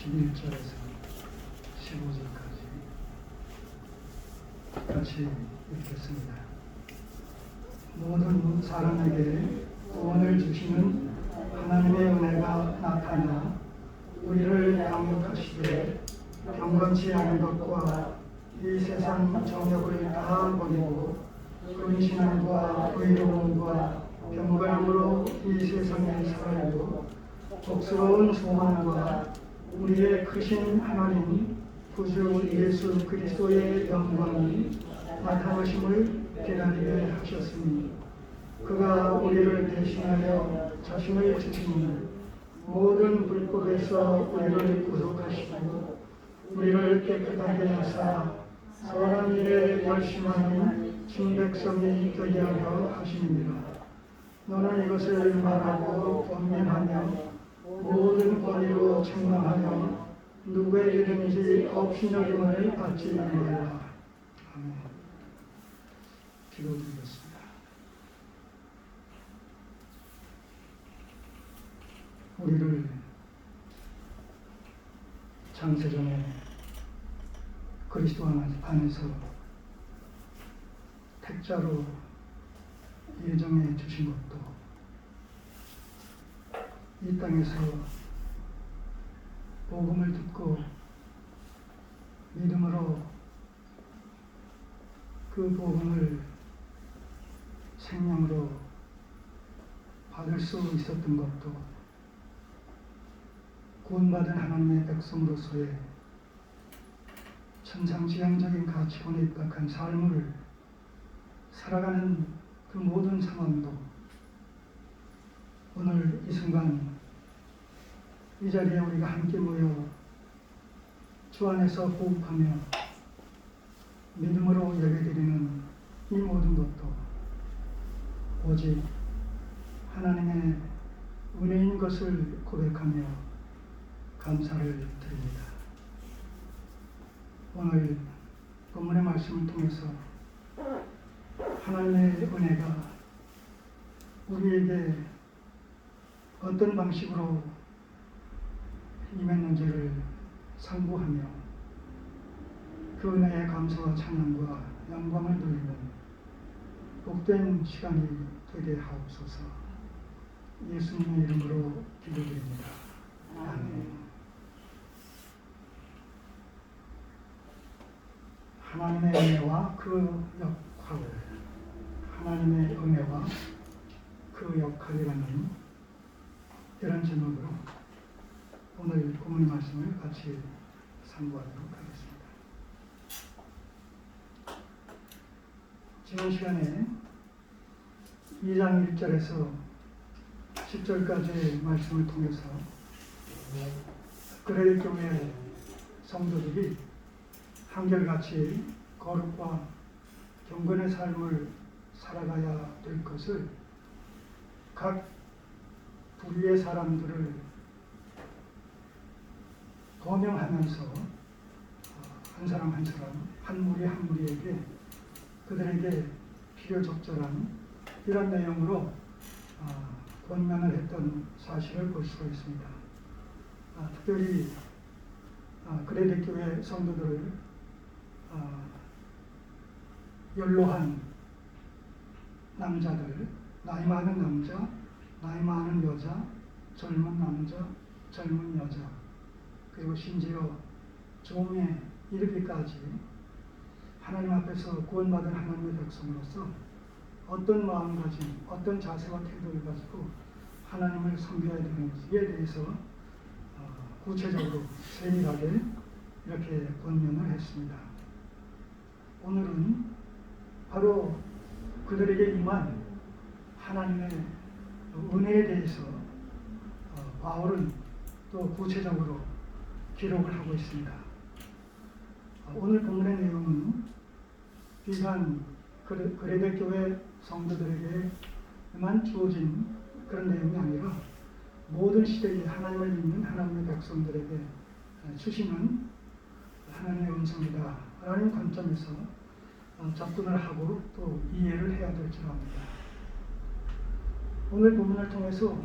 11절에서 15절까지 같이 읽겠습니다. 모든 사람에게 구원을 주시는 하나님의 은혜가 나타나 우리를 양육하시되 경건치 않은 것과 이 세상 정욕을 다 버리고 근신함과 의로움과 경건함으로 이 세상에 살아도 복스러운 소망과 우리의 크신 하나님 구주 예수 그리스도의 영광이 나타나심을 기다리게 하셨으니 그가 우리를 대신하여 자신을 주시니 모든 불법에서 우리를 구속하시고 우리를 깨끗하게 하사 선한 일에 열심하는 친백성이 되게 하려 하십니다. 너는 이것을 말하고 권면하며 모든 권위로 책망하며 누구의 이름인지 업신여김을 받지 말라. 아멘. 기도드리겠습니다. 우리를 창세전에 그리스도 안에서 택자로 예정해 주신 것도 이 땅에서 복음을 듣고 믿음으로 그 복음을 생명으로 받을 수 있었던 것도 구원받은 하나님의 백성으로서의 천상지향적인 가치관에 입각한 삶을 살아가는 그 모든 상황도 오늘 이 순간 이 자리에 우리가 함께 모여 주 안에서 호흡하며 믿음으로 예배드리는 이 모든 것도 오직 하나님의 은혜인 것을 고백하며 감사를 드립니다. 오늘 본문의 말씀을 통해서 하나님의 은혜가 우리에게 어떤 방식으로 임했는지를 상고하며 그 은혜의 감사와 찬양과 영광을 돌리는 복된 시간이 되게 하옵소서. 예수님의 이름으로 기도드립니다. 아멘. 하나님의 은혜와 그 역할, 하나님의 은혜와 그 역할이라는 이런 제목으로 오늘 본문 말씀을 같이 상고하도록 하겠습니다. 지난 시간에 2장 1절에서 10절까지의 말씀을 통해서 그레이 교회 성도들이 한결같이 거룩과 경건의 삶을 살아가야 될 것을 각 부류의 사람들을 거명하면서 한 사람 한 사람, 한 무리 한 무리에게 그들에게 필요적절한 이런 내용으로 권면을 했던 사실을 볼 수가 있습니다. 특별히 그레데 교회 성도들을 연로한 남자들, 나이 많은 남자, 나이 많은 여자, 젊은 남자, 젊은 여자, 그리고 심지어 종에 이르기까지 하나님 앞에서 구원받은 하나님의 백성으로서 어떤 마음가짐, 어떤 자세와 태도를 가지고 하나님을 섬겨야 되는지에 대해서 구체적으로 세밀하게 이렇게 권면을 했습니다. 오늘은 바로 그들에게 임한 하나님의 은혜에 대해서 바울은 또 구체적으로 기록을 하고 있습니다. 오늘 본문의 내용은 비단 그레데 교회 성도들에게만 주어진 그런 내용이 아니라 모든 시대에 하나님을 믿는 하나님의 백성들에게 주시는 하나님의 음성이다 라는 관점에서 접근을 하고 또 이해를 해야 될 줄 압니다. 오늘 본문을 통해서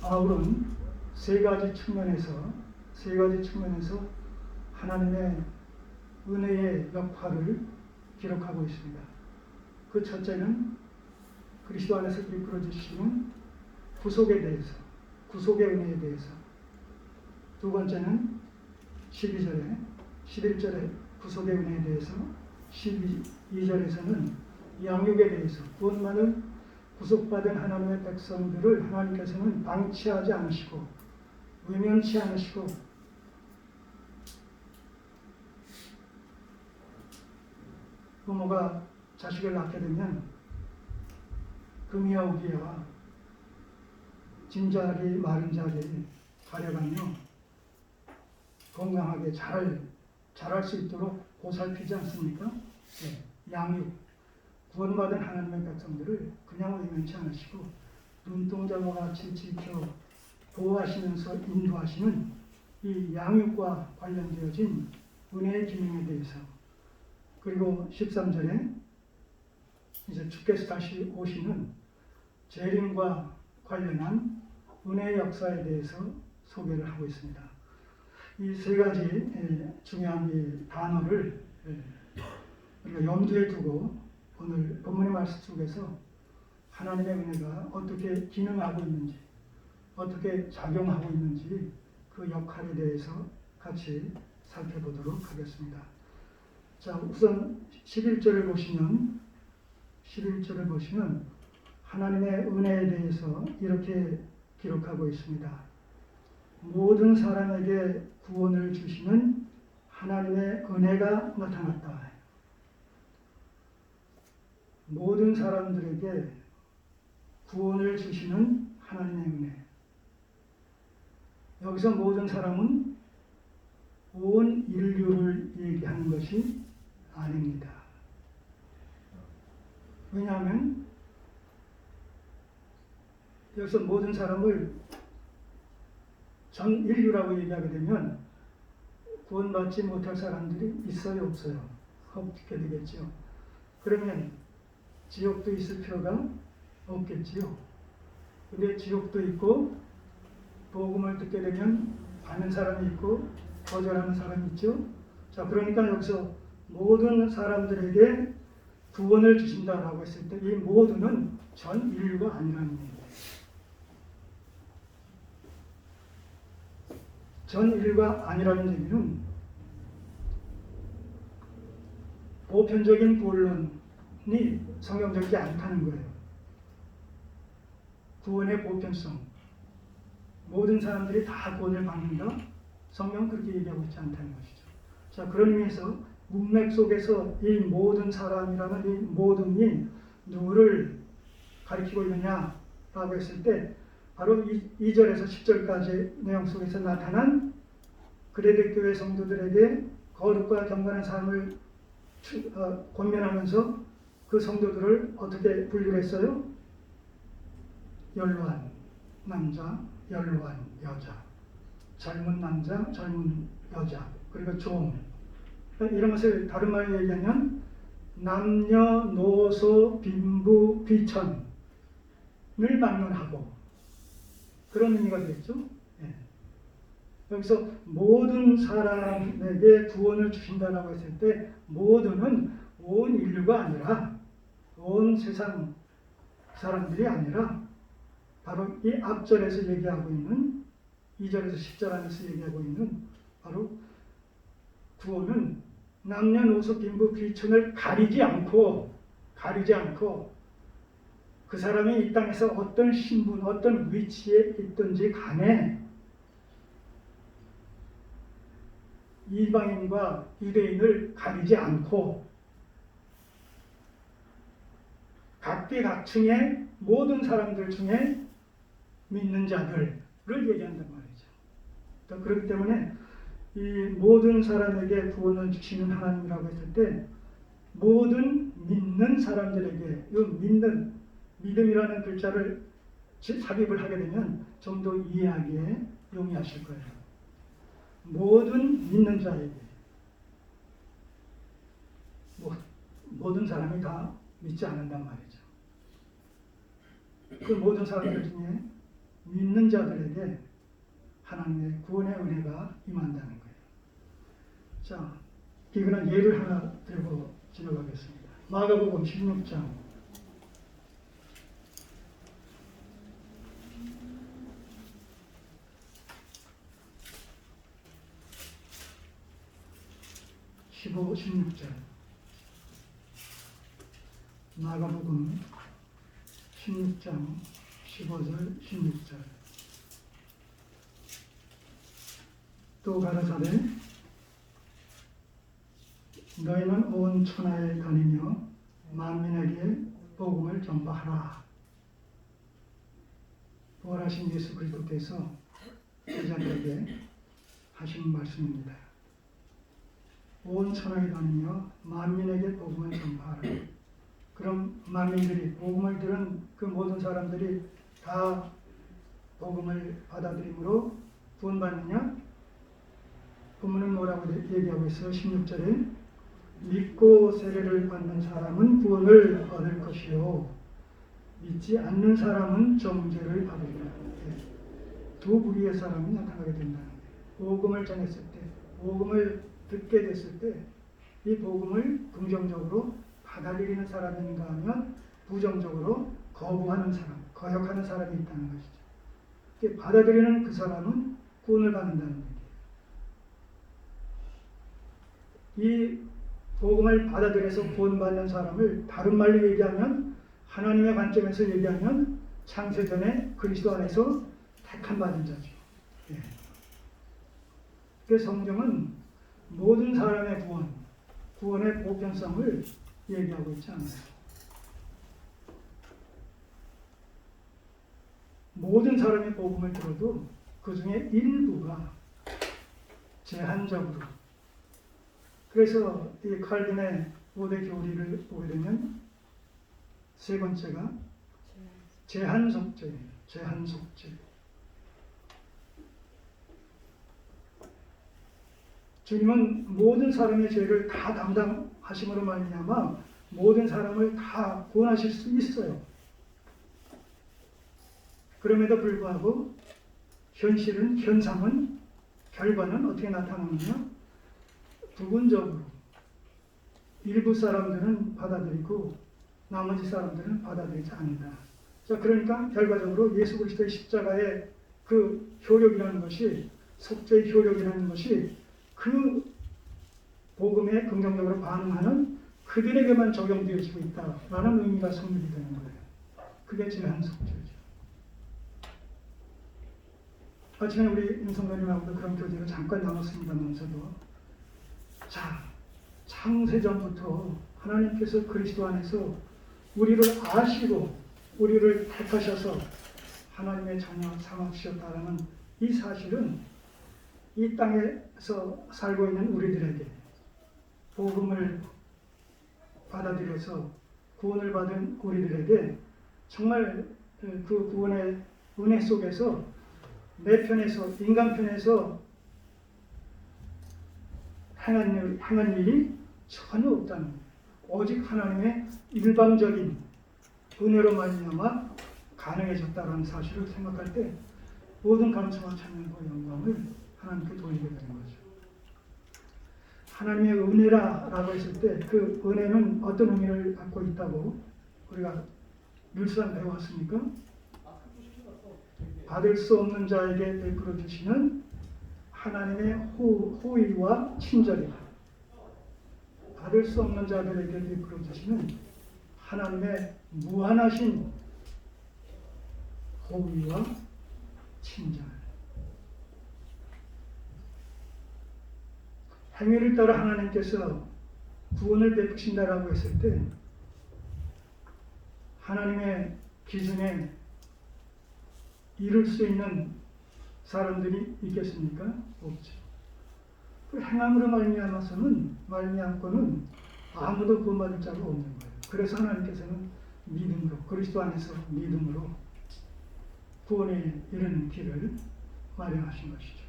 바울은 세 가지 측면에서 세 가지 측면에서 하나님의 은혜의 역할을 기록하고 있습니다. 그 첫째는 그리스도 안에서 이끌어 주시는 구속에 대해서, 구속의 은혜에 대해서. 두 번째는 12절에, 11절에 구속의 은혜에 대해서, 12절에서는 양육에 대해서, 구원만을 구속받은 하나님의 백성들을 하나님께서는 방치하지 않으시고 외면치 않으시고 부모가 자식을 낳게 되면 금이와 우기와 진자리 마른 자리 가려가며 건강하게 자랄 수 있도록 보살피지 않습니까? 네. 양육, 구원받은 하나님의 백성들을 그냥 외면치 않으시고 눈동자와 같이 지켜 보호하시면서 인도하시는 이 양육과 관련되어진 은혜의 기능에 대해서, 그리고 13절에 이제 주께서 다시 오시는 재림과 관련한 은혜의 역사에 대해서 소개를 하고 있습니다. 이 세 가지 중요한 이 단어를 우리가 염두에 두고 오늘 본문의 말씀 속에서 하나님의 은혜가 어떻게 기능하고 있는지, 어떻게 작용하고 있는지 그 역할에 대해서 같이 살펴보도록 하겠습니다. 자, 우선 11절을 보시면 하나님의 은혜에 대해서 이렇게 기록하고 있습니다. 모든 사람에게 구원을 주시는 하나님의 은혜가 나타났다. 모든 사람들에게 구원을 주시는 하나님의 은혜. 여기서 모든 사람은 온 인류를 얘기하는 것이 아닙니다. 왜냐하면 여기서 모든 사람을 전 인류라고 얘기하게 되면 구원받지 못할 사람들이 있어요, 없어요? 없게 되겠죠. 그러면 지옥도 있을 필요가 없겠지요. 근데 지옥도 있고 복음을 듣게 되면 받는 사람이 있고 거절하는 사람이 있죠. 자, 그러니까 여기서 모든 사람들에게 구원을 주신다라고 했을 때 이 모두는 전 인류가 아니라는 얘기예요. 전 인류가 아니라는 얘기는 보편적인 구원론이 성경적이지 않다는 거예요. 구원의 보편성, 모든 사람들이 다 구원을 받는다? 성경은 그렇게 얘기하고 있지 않다는 것이죠. 자, 그런 의미에서 문맥 속에서 이 모든 사람이라는 이 모든이 누구를 가리키고 있느냐라고 했을 때 바로 2절에서 10절까지 내용 속에서 나타난 그레데 교회 성도들에게 거룩과 경건한 삶을 권면하면서 그 성도들을 어떻게 분류를 했어요? 연로한 남자, 연로한 여자, 젊은 남자, 젊은 여자, 그리고 종, 이런 것을 다른 말로 얘기하면 남녀노소 빈부 귀천을 막론하고 그런 의미가 되겠죠. 네. 여기서 모든 사람에게 구원을 주신다라고 했을 때 모두는 온 인류가 아니라 온 세상 사람들이 아니라 바로 이 앞절에서 얘기하고 있는 2절에서 10절 안에서 얘기하고 있는 바로 구원은 남녀노소 빈부 귀천을 가리지 않고 그 사람이 이 땅에서 어떤 신분, 어떤 위치에 있든지 간에 이방인과 유대인을 가리지 않고 각계각층의 모든 사람들 중에 믿는 자들을 얘기한단 말이죠. 그렇기 때문에 이 모든 사람에게 구원을 주시는 하나님이라고 했을 때 모든 믿는 사람들에게 이 믿음이라는 글자를 삽입을 하게 되면 좀 더 이해하기에 용이하실 거예요. 모든 믿는 자에게, 모든 사람이 다 믿지 않는단 말이죠. 그 모든 사람들 중에 믿는 자들에게 하나님의 구원의 은혜가 임한다는 거예요. 자, 이거는 예를 하나 들고 지나가겠습니다. 마가복음 16장 15, 16절. 마가복음 16장 15절 16절. 또 가라사대 너희는 온 천하에 다니며 만민에게 복음을 전파하라. 부활하신 예수 그리스도께서 제자들에게 하신 말씀입니다. 온 천하에 다니며 만민에게 복음을 전파하라. 그럼 만민들이, 복음을 들은 그 모든 사람들이 다 복음을 받아들임으로 구원받느냐? 본문은 뭐라고 얘기하고 있어요? 16절에 믿고 세례를 받는 사람은 구원을 얻을 것이요 믿지 않는 사람은 정죄를 받으리라. 두 부류의 사람이 나타나게 된다는 거예요. 복음을 전했을 때, 복음을 듣게 됐을 때 이 복음을 긍정적으로 받아들이는 사람인가 하면 부정적으로 거부하는 사람, 거역하는 사람이 있다는 것이죠. 받아들이는 그 사람은 구원을 받는다는 얘기예요. 이 복음을 받아들여서 구원받는 사람을 다른 말로 얘기하면, 하나님의 관점에서 얘기하면 창세전에 그리스도 안에서 택함 받은 자죠. 예. 그 성경은 모든 사람의 구원의 보편성을 얘기하고 있지 않아요. 모든 사람의 복음을 들어도 그 중에 일부가 제한적으로, 그래서 이 칼빈의 5대 교리를 보게 되면 세 번째가 제한속죄예요. 제한속죄. 주님은 모든 사람의 죄를 다 담당하심으로 말미암아 모든 사람을 다 구원하실 수 있어요. 그럼에도 불구하고 현상은, 결과는 어떻게 나타나느냐? 부분적으로 일부 사람들은 받아들이고 나머지 사람들은 받아들이지 않는다. 자, 그러니까 결과적으로 예수 그리스도의 십자가의 그 효력이라는 것이, 속죄의 효력이라는 것이 그 복음에 긍정적으로 반응하는 그들에게만 적용되어지고 있다라는 의미가 성립이 되는 거예요. 그게 제한속죄죠. 아침에 우리 임성관님하고도 그런 교제를 잠깐 나눴습니다만서도, 자, 창세전부터 하나님께서 그리스도 안에서 우리를 아시고 우리를 택하셔서 하나님의 자녀 삼아 주셨다는 이 사실은 이 땅에서 살고 있는 우리들에게, 복음을 받아들여서 구원을 받은 우리들에게 정말 그 구원의 은혜 속에서 내 편에서, 인간 편에서 행한 일이 전혀 없다는 거예요. 오직 하나님의 일방적인 은혜로 말미암아 가능해졌다는 사실을 생각할 때 모든 감사와 찬양과 영광을 하나님께 돌리게 되는 거죠. 하나님의 은혜라고 했을 때 그 은혜는 어떤 의미를 갖고 있다고 우리가 늘상 배워왔습니까? 받을 수 없는 자에게 베풀어 주시는 하나님의 호의와 친절이다. 받을 수 없는 자들에게 베풀어 주시는 하나님의 무한하신 호의와 친절. 행위를 따라 하나님께서 구원을 베푸신다라고 했을 때 하나님의 기준에 이룰 수 있는 사람들이 있겠습니까? 없죠. 그 행함으로 말미암고는 아무도 구원받을 자가 없는 거예요. 그래서 하나님께서는 믿음으로, 그리스도 안에서 믿음으로 구원에 이르는 길을 마련하신 것이죠.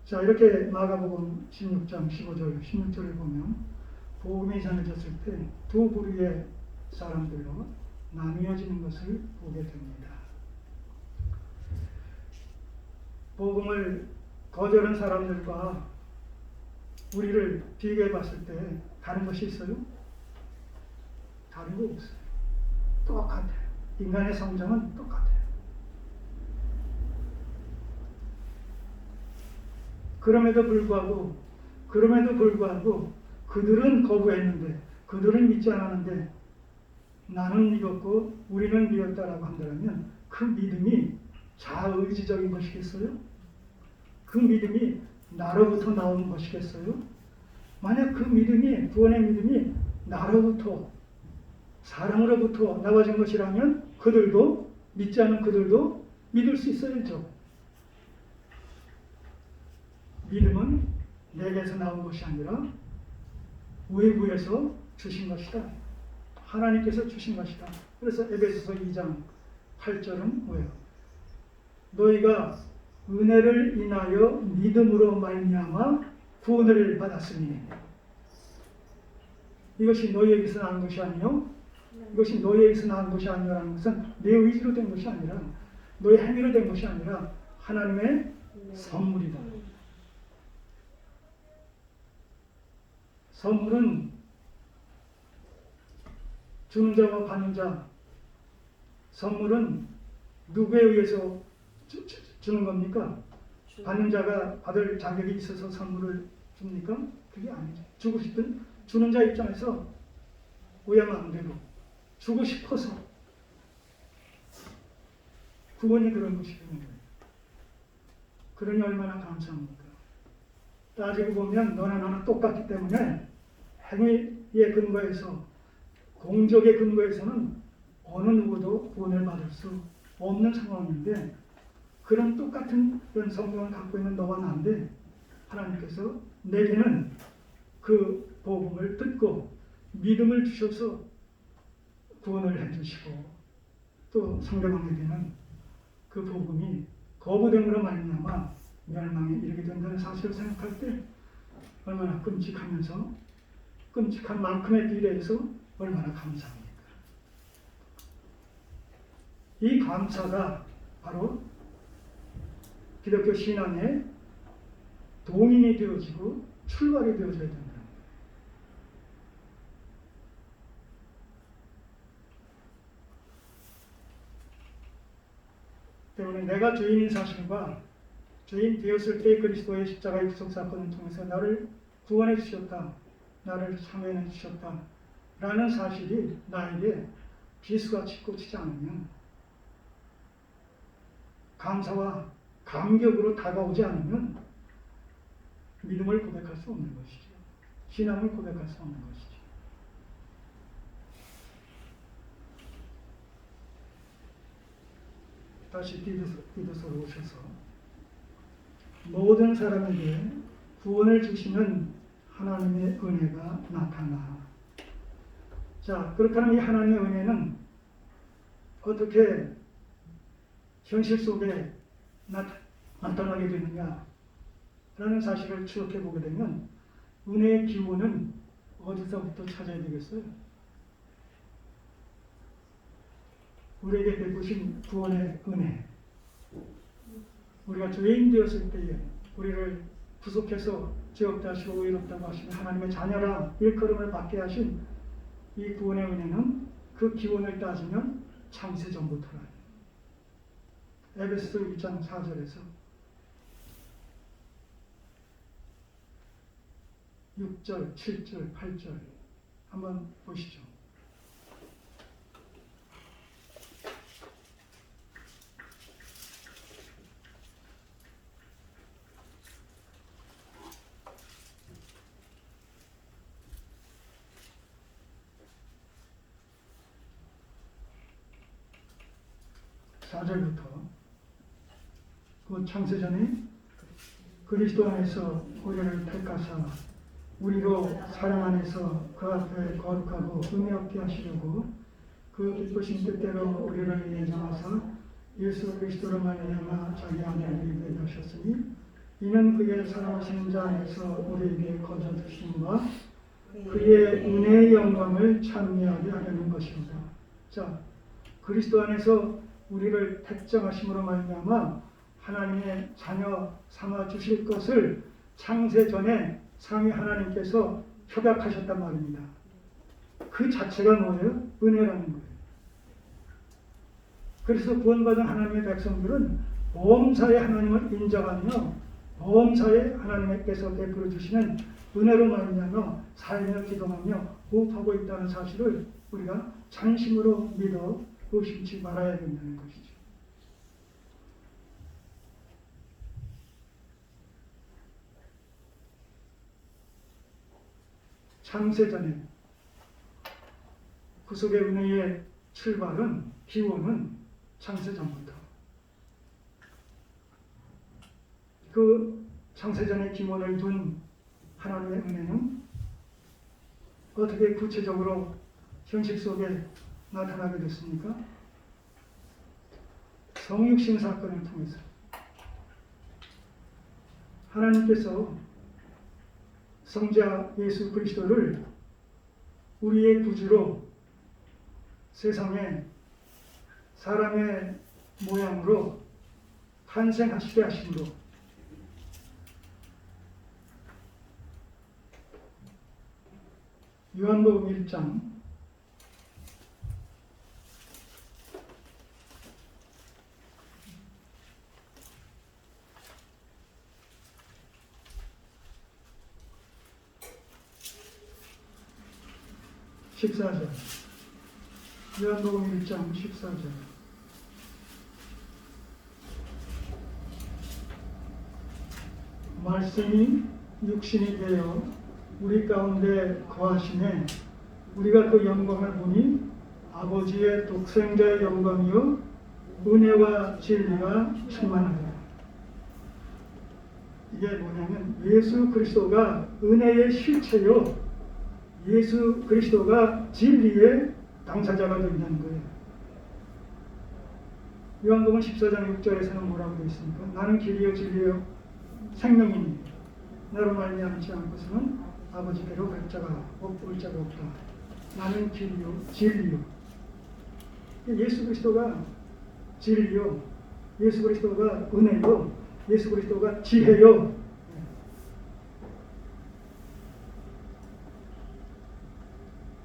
자, 이렇게 마가복음 16장 15절, 16절을 보면 복음이 전해졌을 때 두 부류의 사람들로 나뉘어지는 것을 보게 됩니다. 복음을 거절한 사람들과 우리를 비교해 봤을 때 다른 것이 있어요? 다른 거 없어요. 똑같아요. 인간의 성정은 똑같아요. 그럼에도 불구하고 그들은 거부했는데, 그들은 믿지 않았는데 나는 믿었고 우리는 믿었다라고 한다면 그 믿음이 자의지적인 것이겠어요? 그 믿음이 나로부터 나오는 것이겠어요? 만약 그 믿음이, 구원의 믿음이 나로부터, 사랑으로부터 나와진 것이라면 그들도, 믿지 않은 그들도 믿을 수 있어야죠. 믿음은 내게서 나온 것이 아니라 외부에서 주신 것이다. 하나님께서 주신 것이다. 그래서 에베소서 2장 8절은 뭐예요? 너희가 은혜를 인하여 믿음으로 말미암아 구원을 받았으니, 이것이 너희에게서 나온 것이 아니요, 이것이 너희에게서 나온 것이 아니라는 것은 내 의지로 된 것이 아니라, 너희 행위로 된 것이 아니라 하나님의 선물이다. 선물은 주는 자와 받는 자, 선물은 누구에 의해서 주는 겁니까? 받는 자가 받을 자격이 있어서 선물을 줍니까? 그게 아니죠. 주고 싶은 주는 자 입장에서 오야마음대로 주고 싶어서, 구원이 그런 것이거든요. 그러니 얼마나 감사합니까? 따지고 보면 너나 나나 똑같기 때문에 행위의 근거에서, 공적의 근거에서는 어느 누구도 구원을 받을 수 없는 상황인데, 그런 똑같은 그런 성경을 갖고 있는 너와 나인데 하나님께서 내게는 그 복음을 듣고 믿음을 주셔서 구원을 해주시고, 또 상대방에게는 그 복음이 거부됨으로 말미암아 멸망에 이르게 된다는 사실을 생각할 때 얼마나 끔찍하면서, 끔찍한 만큼의 비례해서 얼마나 감사합니까? 이 감사가 바로 기독교 신앙의 동인이 되어지고 출발이 되어져야 된다. 때문에 내가 죄인인 사실과 죄인 되었을 때 그리스도의 십자가의 구속 사건을 통해서 나를 구원해 주셨다, 나를 참여해 주셨다 라는 사실이 나에게 비수같이 꽂히지 않으면, 감사와 감격으로 다가오지 않으면 믿음을 고백할 수 없는 것이죠. 신앙을 고백할 수 없는 것이죠. 다시 디도서로 오셔서 모든 사람에게 구원을 주시는 하나님의 은혜가 나타나. 자, 그렇다면 이 하나님의 은혜는 어떻게 현실 속에 나타나게 되느냐라는 사실을 추적해 보게 되면, 은혜의 기원은 어디서부터 찾아야 되겠어요? 우리에게 베푸신 구원의 은혜, 우리가 죄인 되었을 때에 우리를 구속해서 죄 없다 하시고 의롭다고 하시는 하나님의 자녀라 일컬음을 받게 하신 이 구원의 은혜는 그 기원을 따지면 창세 전부터라. 에베소서 1장 4절에서 6절, 7절, 8절 한번 보시죠. 그 창세전에 그리스도 안에서 우리를 택하사 우리로 사랑 안에서 그 앞에 거룩하고 은혜 얻게 하시려고 그 기쁘신 뜻대로 우리를 예정하사 예수 그리스도로 말미암아 자기 아들에게 되게 하셨으니, 이는 그의 사랑하시는 자 안에서 우리에게 거저 주심과 그의 은혜의 영광을 찬미하게 하려는 것입니다. 자, 그리스도 안에서 우리를 택정하심으로 말미암아 하나님의 자녀 삼아 주실 것을 창세 전에 삼위 하나님께서 협약하셨단 말입니다. 그 자체가 뭐예요? 은혜라는 거예요. 그래서 구원받은 하나님의 백성들은 범사에 하나님을 인정하며 범사에 하나님께서 베풀어 주시는 은혜로 말미암아 살며 기도하며 호흡하고 있다는 사실을 우리가 전심으로 믿어 의심치 말아야 된다는 것이죠. 창세전에 구속의 은혜의 출발은 기원은 창세전부터 그 창세전의 기원을 둔 하나님의 은혜는 어떻게 구체적으로 현실 속에 나타나게 됐습니까? 성육신 사건을 통해서 하나님께서 성자 예수 그리스도를 우리의 구주로 세상에 사람의 모양으로 탄생하시게 하심으로 요한복음 1장 14절 요한복음 1장 14절 말씀이 육신이 되어 우리 가운데 거하시네 우리가 그 영광을 보니 아버지의 독생자의 영광이요 은혜와 진리가 충만하다. 이게 뭐냐면 예수 그리스도가 은혜의 실체요 예수 그리스도가 진리의 당사자가 된다는 거예요. 요한복음 14장 6절에서는 뭐라고 되어 있습니까? 나는 길이요 진리요 생명이니 나로 말미암지 않고서는 아버지께로 갈 자가 없다. 나는 길이요 진리요. 예수 그리스도가 진리요, 예수 그리스도가 은혜요, 예수 그리스도가 지혜요.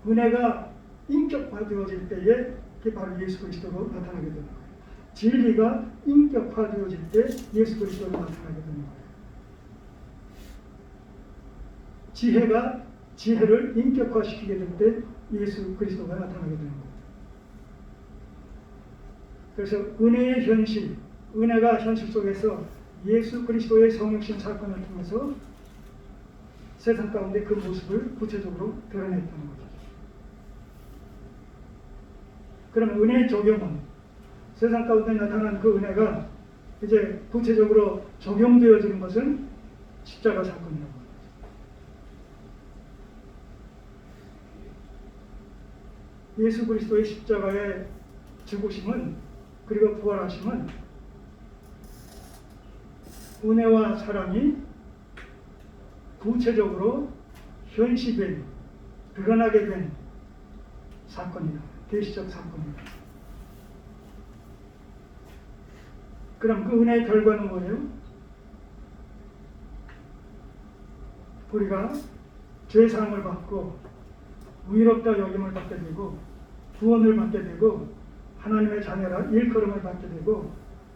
은혜가 인격화되어질 때에 그게 바로 예수 그리스도로 나타나게 되는 거예요. 진리가 인격화되어질 때 예수 그리스도로 나타나게 되는 거예요. 지혜가 지혜를 인격화시키게 될 때 예수 그리스도가 나타나게 되는 거예요. 그래서 은혜의 현실, 은혜가 현실 속에서 예수 그리스도의 성육신 사건을 통해서 세상 가운데 그 모습을 구체적으로 드러냈다는 거죠. 그러면 은혜의 적용은 세상 가운데 나타난 그 은혜가 이제 구체적으로 적용되어지는 것은 십자가 사건이라고 합니다. 예수 그리스도의 십자가의 죽으심은 그리고 부활하심은 은혜와 사랑이 구체적으로 현시된 드러나게 된 사건이다. 계시적 사건이다. 그럼 그 은혜의 결과는 뭐예요? 우리가 죄사함을 받고 의롭다 여김을 받게 되고 구원을 받게 되고 하나님의 자녀라 일컬음을 받게 되고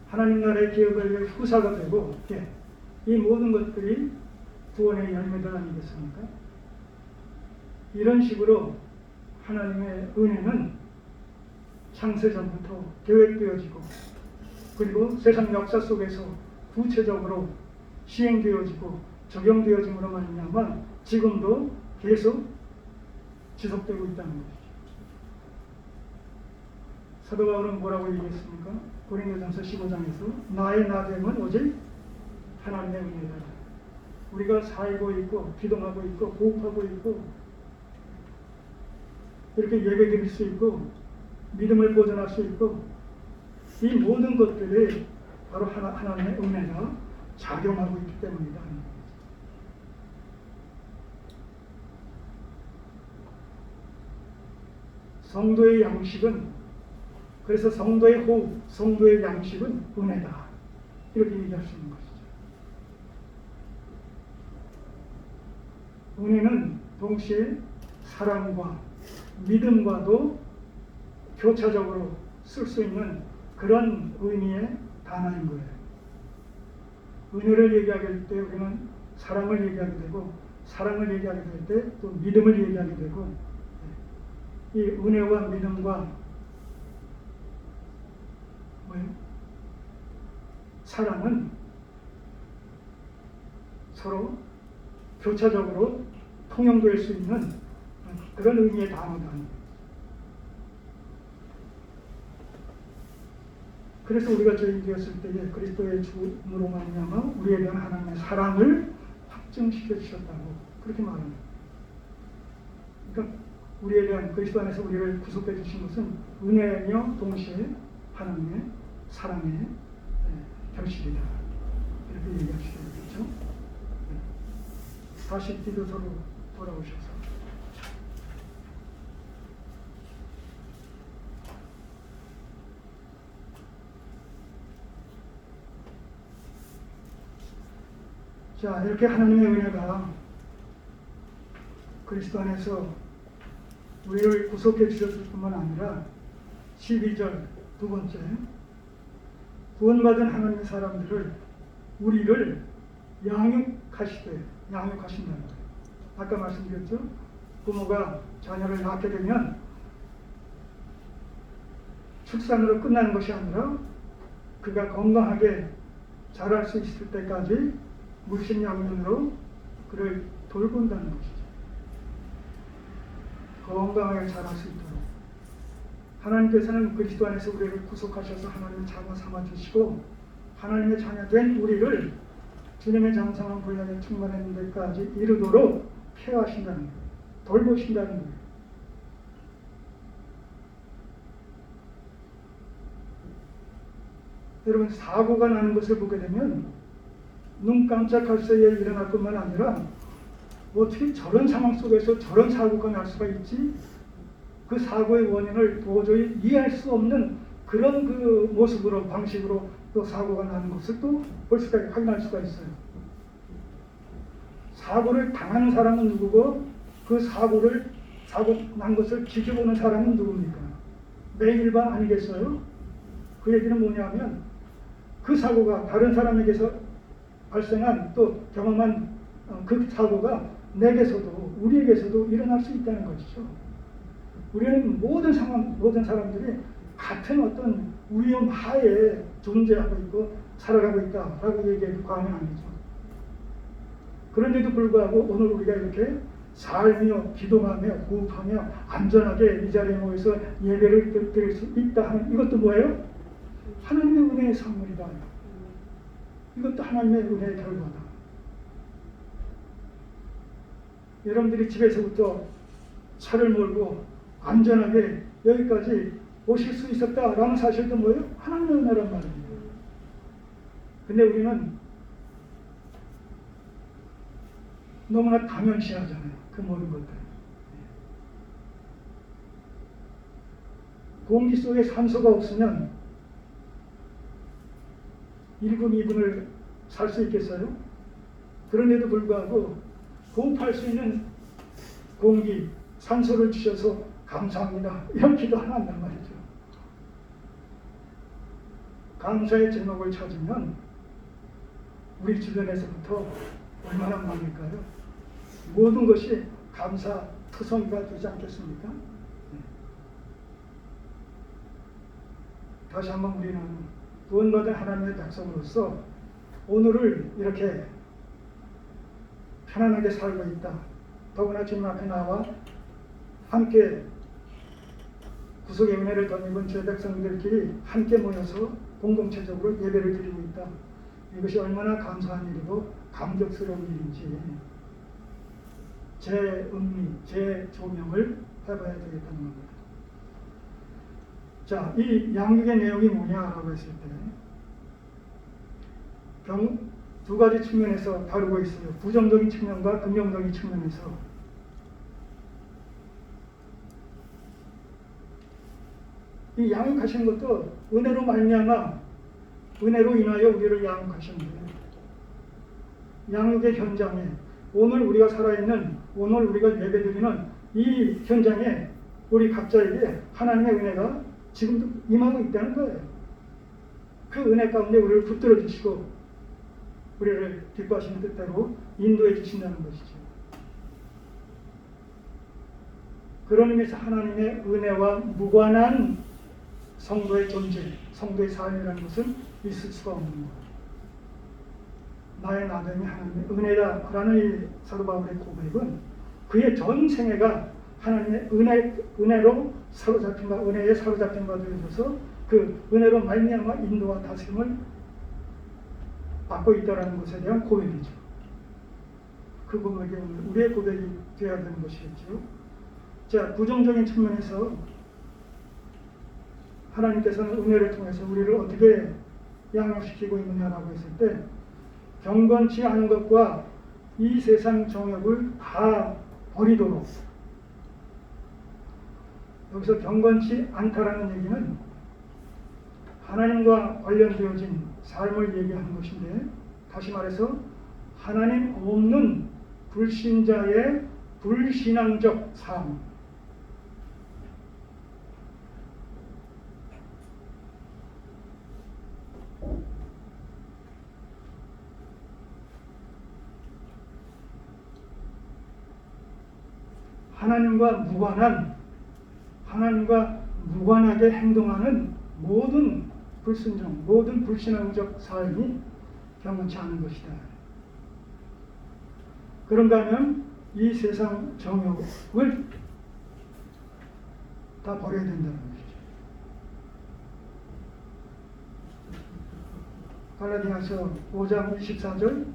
하나님 나라의 기업을 위해 후사가 되고 이 모든 것들이 구원의 열매들 아니겠습니까? 이런 식으로 하나님의 은혜는 창세전부터 계획되어지고 그리고 세상 역사 속에서 구체적으로 시행되어지고 적용되어짐으로 말미암아 지금도 계속 지속되고 있다는 것이죠. 사도 바울은 뭐라고 얘기했습니까? 고린도전서 15장에서 나의 나됨은 오직 하나님의 은혜다. 우리가 살고 있고 기도하고 있고 호흡하고 있고 이렇게 예배드릴 수 있고 믿음을 보존할 수 있고 이 모든 것들이 바로 하나님의 은혜가 작용하고 있기 때문이다. 성도의 양식은 그래서 성도의 호흡, 성도의 양식은 은혜다. 이렇게 얘기할 수 있는 것이죠. 은혜는 동시에 사랑과 믿음과도 교차적으로 쓸 수 있는 그런 의미의 단어인 거예요. 은혜를 얘기할 때 우리는 사랑을 얘기하게 되고, 사랑을 얘기하게 될 때 또 믿음을 얘기하게 되고, 이 은혜와 믿음과 사랑은 서로 교차적으로 통용될 수 있는 그런 의미의 단어다. 그래서 우리가 죄인 되었을 때에 그리스도의 죽음으로 말미암아 우리에 대한 하나님의 사랑을 확증시켜 주셨다고 그렇게 말합니다. 그러니까 우리에 대한 그리스도 안에서 우리를 구속해 주신 것은 은혜며 동시에 하나님의 사랑의 결실이다. 이렇게 얘기할 수 있겠죠. 다시 디도서로 돌아오셔서 자, 이렇게 하나님의 은혜가 그리스도 안에서 우리를 구속해 주셨을 뿐만 아니라 12절 두 번째, 구원받은 하나님의 사람들을 우리를 양육하신다는 거예요. 아까 말씀드렸죠? 부모가 자녀를 낳게 되면 출산으로 끝나는 것이 아니라 그가 건강하게 자랄 수 있을 때까지 물심양면으로 그를 돌본다는 것이죠. 건강하게 자랄 수 있도록 하나님께서는 그리스도 안에서 우리를 구속하셔서 하나님의 자녀 삼아주시고 하나님의 자녀 된 우리를 주님의 장성한 분량에 충만한 데까지 이르도록 케어하신다는 거예요. 돌보신다는 거예요. 여러분, 사고가 나는 것을 보게 되면 눈 깜짝할 새에 일어날 뿐만 아니라 어떻게 저런 상황 속에서 저런 사고가 날 수가 있지? 그 사고의 원인을 도저히 이해할 수 없는 그런 그 모습으로, 방식으로 또 사고가 나는 것을 또 볼 수가, 확인할 수가 있어요. 사고를 당하는 사람은 누구고 그 사고 난 것을 지켜보는 사람은 누굽니까? 매일반 아니겠어요? 그 얘기는 뭐냐면 그 사고가 다른 사람에게서 발생한 또 경험한 그 사고가 내게서도 우리에게서도 일어날 수 있다는 것이죠. 우리는 모든 상황, 모든 사람들이 같은 어떤 위험 하에 존재하고 있고 살아가고 있다라고 얘기해도 과언이 아니죠. 그런데도 불구하고 오늘 우리가 이렇게 살며 기도하며 호흡하며 안전하게 이 자리에 모여서 예배를 드릴 수 있다 하는 이것도 뭐예요? 하나님의 은혜의 선물이다. 이것도 하나님의 은혜의 결과다. 여러분들이 집에서부터 차를 몰고 안전하게 여기까지 오실 수 있었다라는 사실도 뭐예요? 하나님의 은혜란 말입니다. 근데 우리는 너무나 당연시하잖아요. 그 모든 것들. 공기 속에 산소가 없으면 1분, 2분을 살 수 있겠어요? 그런데도 불구하고 호흡할 수 있는 공기, 산소를 주셔서 감사합니다. 이런 기도 하나 한단 말이죠. 감사의 제목을 찾으면 우리 주변에서부터 얼마나 많을까요? 모든 것이 감사 투성이가 되지 않겠습니까? 다시 한번 우리는 구원받은 하나님의 백성으로서 오늘을 이렇게 편안하게 살고 있다. 더구나 주님 앞에 나와 함께 구속의 은혜를 덧입은 주의 백성들끼리 함께 모여서 공동체적으로 예배를 드리고 있다. 이것이 얼마나 감사한 일이고 감격스러운 일인지 제 음미, 제 조명을 해봐야 되겠다는 겁니다. 자, 이 양육의 내용이 뭐냐라고 했을 때 두 가지 측면에서 다루고 있어요. 부정적인 측면과 긍정적인 측면에서. 이 양육하시는 것도 은혜로 말미암아 은혜로 인하여 우리를 양육하셨는데, 양육의 현장에 오늘 우리가 살아있는, 오늘 우리가 예배드리는 이 현장에 우리 각자에게 하나님의 은혜가 지금도 임하고 있다는 거예요. 그 은혜 가운데 우리를 붙들어 주시고 우리를 기뻐하시는 뜻대로 인도해 주신다는 것이죠. 그런 의미에서 하나님의 은혜와 무관한 성도의 존재, 성도의 삶이라는 것은 있을 수가 없는 거예요. 나의 나됨이 하나님의 은혜다라는 이 사도 바울의 고백은 그의 전 생애가 하나님의 은혜로 사로잡힌 바, 은혜에 사로잡힌 바 되어서 그 은혜로 말미암아 인도와 다스림을 받고 있다라는 것에 대한 고백이죠. 그 고백이 오늘 우리의 고백이 되어야 되는 것이겠죠. 자, 부정적인 측면에서 하나님께서는 은혜를 통해서 우리를 어떻게 양육시키고 있느냐라고 했을 때, 경건치 않은 것과 이 세상 정욕을 다 버리도록, 여기서 경건치 않다라는 얘기는 하나님과 관련되어진 삶을 얘기하는 것인데, 다시 말해서 하나님 없는 불신자의 불신앙적 삶, 하나님과 무관하게 행동하는 모든 불순종, 모든 불신앙적 삶이 경건치 않은 것이다. 그런가 하면 이 세상 정욕을 다 버려야 된다는 것이죠. 갈라디아서 5장 24절,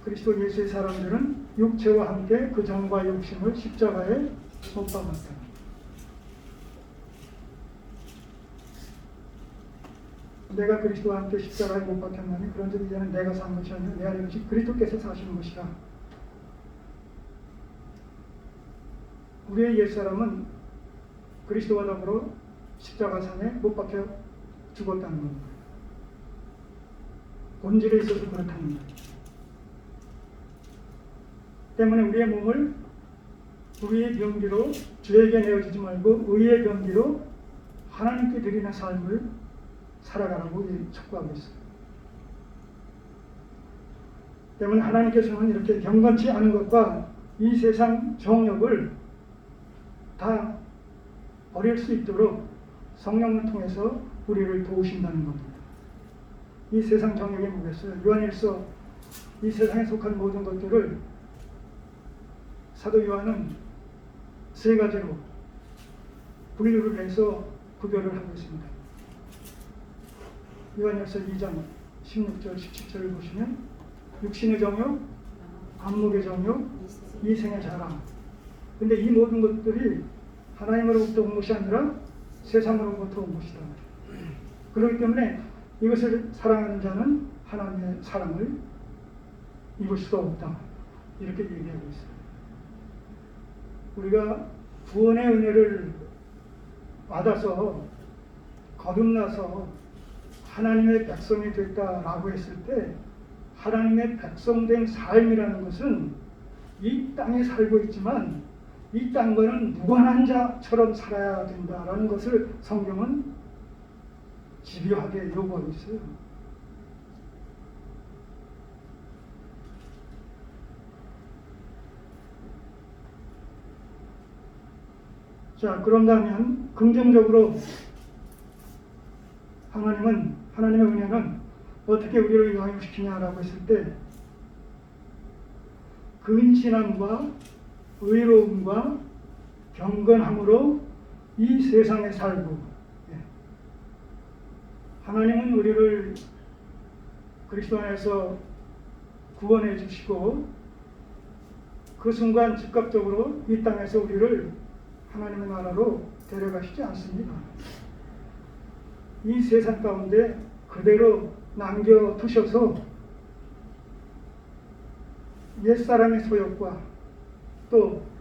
그리스도 예수의 사람들은 육체와 함께 그 정과 욕심을 십자가에 못 박았다. 내가 그리스도와 함께 십자가에 못 박혔나니 그런즉 이제는 내가 산 것이 아니라 내 안에 오직 그리스도께서 사시는 것이라. 우리의 옛사람은 그리스도와 더불어 십자가상에 못 박혀 죽었다는 겁니다. 본질에 있어서 그렇다는 겁니다. 때문에 우리의 몸을 우리의 병기로 죄에게 내어주지 말고 의의 병기로 하나님께 드리는 삶을 살아가라고 촉구하고 있어요. 때문에 하나님께서는 이렇게 경건치 않은 것과 이 세상 정욕을 다 버릴 수 있도록 성령을 통해서 우리를 도우신다는 겁니다. 이 세상 정욕이 뭐겠어요? 요한일서 이 세상에 속한 모든 것들을 사도 요한은 세 가지로 분류를 해서 구별을 하고 있습니다. 요한일서 2장 16절 17절을 보시면 육신의 정욕, 안목의 정욕, 이생의 자랑. 근데 이 모든 것들이 하나님으로부터 온 것이 아니라 세상으로부터 온 것이다. 그렇기 때문에 이것을 사랑하는 자는 하나님의 사랑을 입을 수가 없다. 이렇게 얘기하고 있어요. 우리가 구원의 은혜를 받아서 거듭나서 하나님의 백성이 됐다라고 했을 때, 하나님의 백성된 삶이라는 것은 이 땅에 살고 있지만 이 땅과는 무관한 자처럼 살아야 된다라는 것을 성경은 집요하게 요구하고 있어요. 자, 그런다면 긍정적으로 하나님의 은혜는 어떻게 우리를 양육시키냐라고 했을 때, 근신함과 의로움과 경건함으로 이 세상에 살고, 하나님은 우리를 그리스도 안에서 구원해 주시고 그 순간 즉각적으로 이 땅에서 우리를 하나님의 나라로 데려가시지 않습니다. 이 세상 가운데 그대로 남겨두셔서 옛사람의 소욕과 또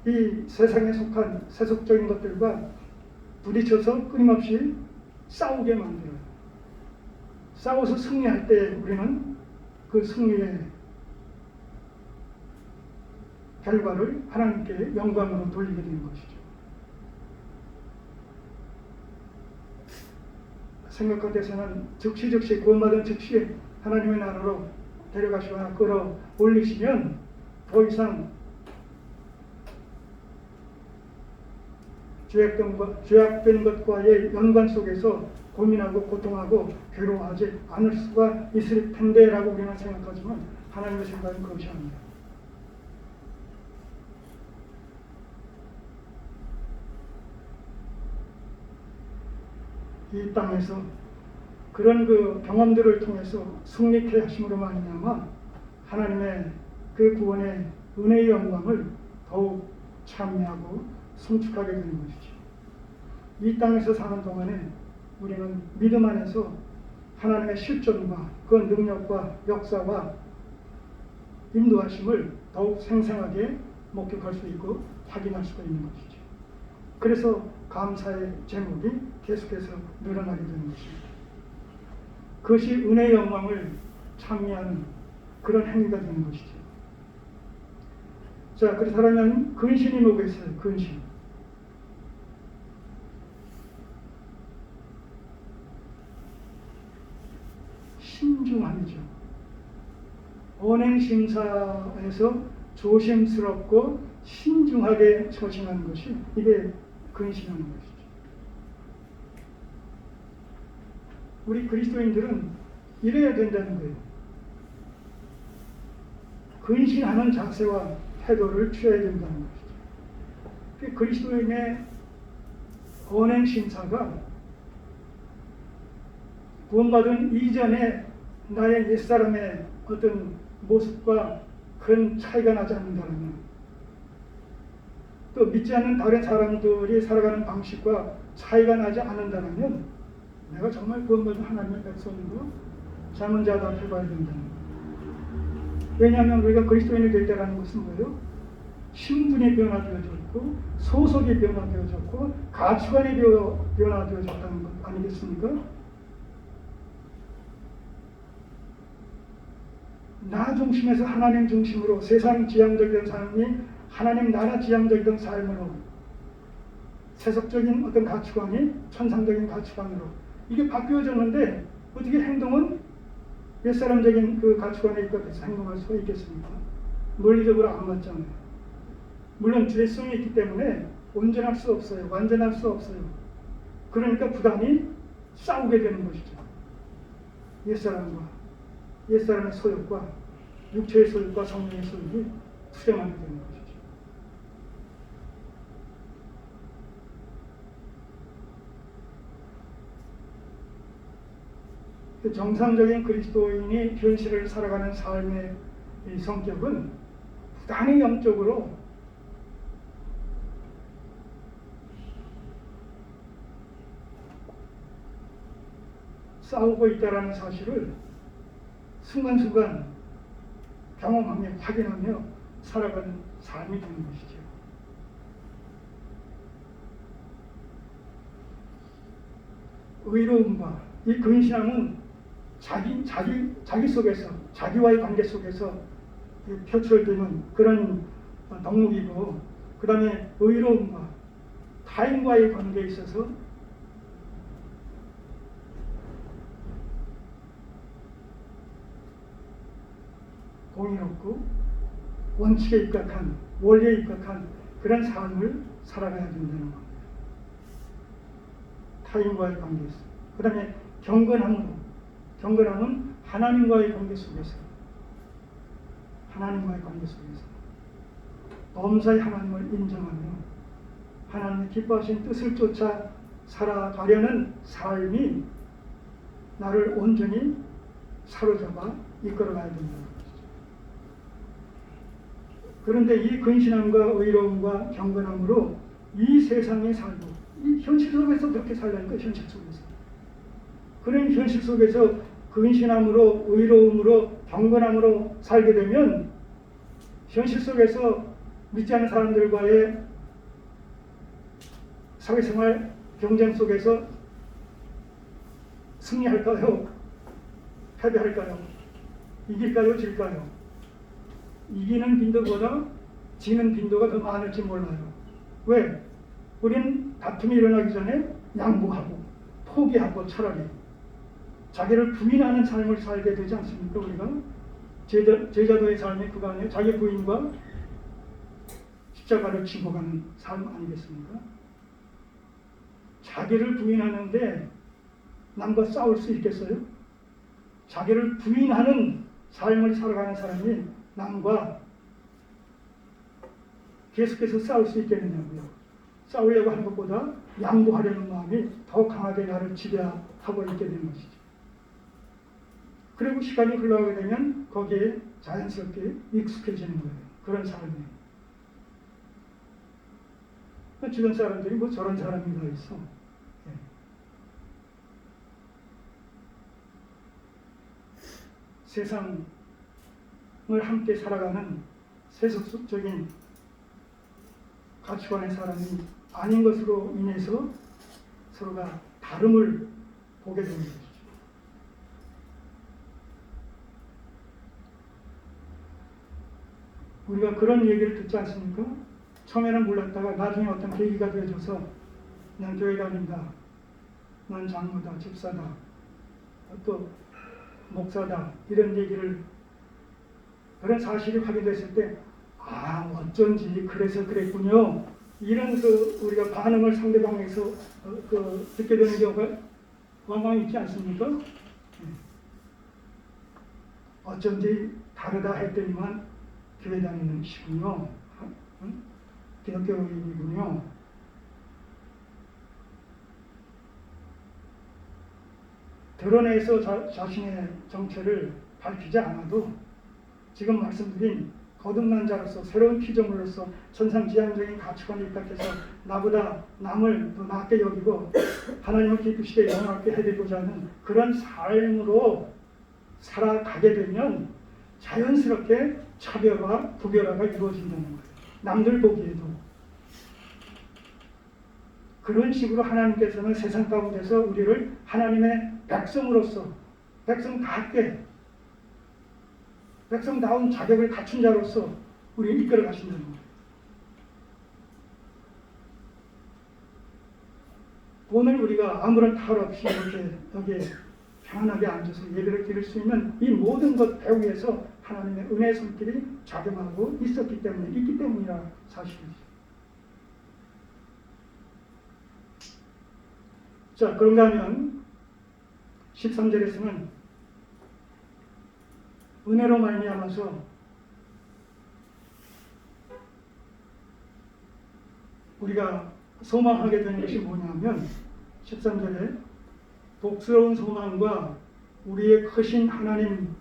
이 세상에 속한 세속적인 것들과 부딪혀서 끊임없이 싸우게 만들어요. 싸워서 승리할 때 우리는 그 승리의 결과를 하나님께 영광으로 돌리게 되는 것이죠. 생각 같아서는 즉시 구원받은 즉시 하나님의 나라로 데려가시거나 끌어 올리시면 더 이상 죄악된 것과의 연관 속에서 고민하고 고통하고 괴로워하지 않을 수가 있을 텐데라고 우리는 생각하지만 하나님의 생각은 그것이 아닙니다. 이 땅에서 그런 그 경험들을 통해서 승리케 하심으로 말미암아 하나님의 그 구원의 은혜의 영광을 더욱 찬미하고 성축하게 되는 것이죠. 이 땅에서 사는 동안에 우리는 믿음 안에서 하나님의 실존과 그 능력과 역사와 인도하심을 더욱 생생하게 목격할 수 있고 확인할 수가 있는 것이죠. 그래서 감사의 제목이 계속해서 늘어나게 되는 것입니다. 그것이 은혜의 영광을 찬미하는 그런 행위가 되는 것이죠. 자, 그렇다면 근신이 뭐겠어요? 근신. 신중함이죠. 언행심사에서 조심스럽고 신중하게 처신하는 것이 이게 근신하는 것이죠. 우리 그리스도인들은 이래야 된다는 거예요. 근신하는 자세와 태도를 취해야 된다는 것이죠. 그리스도인의 언행심사가 구원받은 이전에 나의 옛사람의 어떤 모습과 큰 차이가 나지 않는다면, 또 믿지 않는 다른 사람들이 살아가는 방식과 차이가 나지 않는다면 내가 정말 구원받은 하나님의 백성이고 잠언 자도 앞에 가야 된다는 거예요. 왜냐하면 우리가 그리스도인이 될 때라는 것은 뭐예요? 신분이 변화되어졌고 소속이 변화되어졌고 가치관이 변화되어졌다는 것 아니겠습니까? 나 중심에서 하나님 중심으로 세상 지향적이던 삶이 하나님 나라 지향적이던 삶으로, 세속적인 어떤 가치관이 천상적인 가치관으로 이게 바뀌어졌는데 어떻게 행동은 옛사람적인 그 가치관에 입각해서 행동할 수가 있겠습니까? 논리적으로 안 맞잖아요. 물론 죄성이 있기 때문에 온전할 수 없어요. 완전할 수 없어요. 그러니까 부단히 싸우게 되는 것이죠. 옛사람의 소욕과 육체의 소욕과 성령의 소욕이 투쟁하게 되는 것이죠. 정상적인 그리스도인이 현실을 살아가는 삶의 이 성격은 부단히 영적으로 싸우고 있다는 사실을 순간순간 경험하며 확인하며 살아가는 삶이 되는 것이죠. 의로움과 이 근신함은 자기 속에서, 자기와의 관계 속에서 표출되는 그런 덕목이고, 그 다음에 의로움과 타인과의 관계에 있어서 공의롭고 원칙에 입각한, 원리에 입각한 그런 삶을 살아가야 된다는 겁니다. 타인과의 관계에서. 그 다음에 경건함은 하나님과의 관계 속에서, 범사의 하나님을 인정하며 하나님의 기뻐하신 뜻을 쫓아 살아가려는 삶이 나를 온전히 사로잡아 이끌어가야 된다는 것이죠. 그런데 이 근신함과 의로움과 경건함으로 이 세상에 살고, 이 현실 속에서 그렇게 살라니까, 현실 속에서. 그런 현실 속에서 근신함으로, 의로움으로, 경건함으로 살게 되면 현실 속에서 믿지 않는 사람들과의 사회생활 경쟁 속에서 승리할까요? 패배할까요? 이길까요? 질까요? 이기는 빈도보다 지는 빈도가 더 많을지 몰라요. 왜? 우린 다툼이 일어나기 전에 양보하고 포기하고 차라리 자기를 부인하는 삶을 살게 되지 않습니까? 우리가 제자도의 삶이 그거 아니에요? 자기 부인과 십자가를 지고 가는 삶 아니겠습니까? 자기를 부인하는데 남과 싸울 수 있겠어요? 자기를 부인하는 삶을 살아가는 사람이 남과 계속해서 싸울 수 있겠느냐고요. 싸우려고 하는 것보다 양보하려는 마음이 더 강하게 나를 지배하고 있게 되는 것이죠. 그리고 시간이 흘러가게 되면 거기에 자연스럽게 익숙해지는 거예요. 그런 사람이에요. 주변 사람들이 뭐 저런 사람이 다 있어. 예. 세상을 함께 살아가는 세속적인 가치관의 사람이 아닌 것으로 인해서 서로가 다름을 보게 되는 것이죠. 우리가 그런 얘기를 듣지 않습니까? 처음에는 몰랐다가 나중에 어떤 계기가 되어져서 난 교회 다닌다, 난 장로다, 집사다, 또 목사다 이런 얘기를 그런 사실이 확인됐을 때 어쩐지 그래서 그랬군요. 이런 우리가 반응을 상대방에서 듣게 되는 경우가 왕왕 있지 않습니까? 어쩐지 다르다 했더니만 교회 다니는 시군요. 기독교인이군요. 드러내서 자신의 정체를 밝히지 않아도 지금 말씀드린 거듭난 자로서 새로운 피조물로서 천상지향적인 가치관이 있다 해서 나보다 남을 더 낫게 여기고 하나님을 기쁘시게 영원하게 해드리고자 하는 그런 삶으로 살아가게 되면 자연스럽게 차별화, 구별화가 이루어진다는 거예요. 남들 보기에도. 그런 식으로 하나님께서는 세상 가운데서 우리를 하나님의 백성으로서 백성답게 백성다운 자격을 갖춘 자로서 우리를 이끌어 가신다는 거예요. 오늘 우리가 아무런 탈 없이 이렇게 여기에 편안하게 앉아서 예배를 드릴 수 있는 이 모든 것 배후에서 하나님의 은혜의 손길이 작용하고 있기 때문이라 사실이죠. 자, 그런가 하면 13절에서는 은혜로 말미암아서 우리가 소망하게 되는 것이 뭐냐면 13절에 복스러운 소망과 우리의 크신 하나님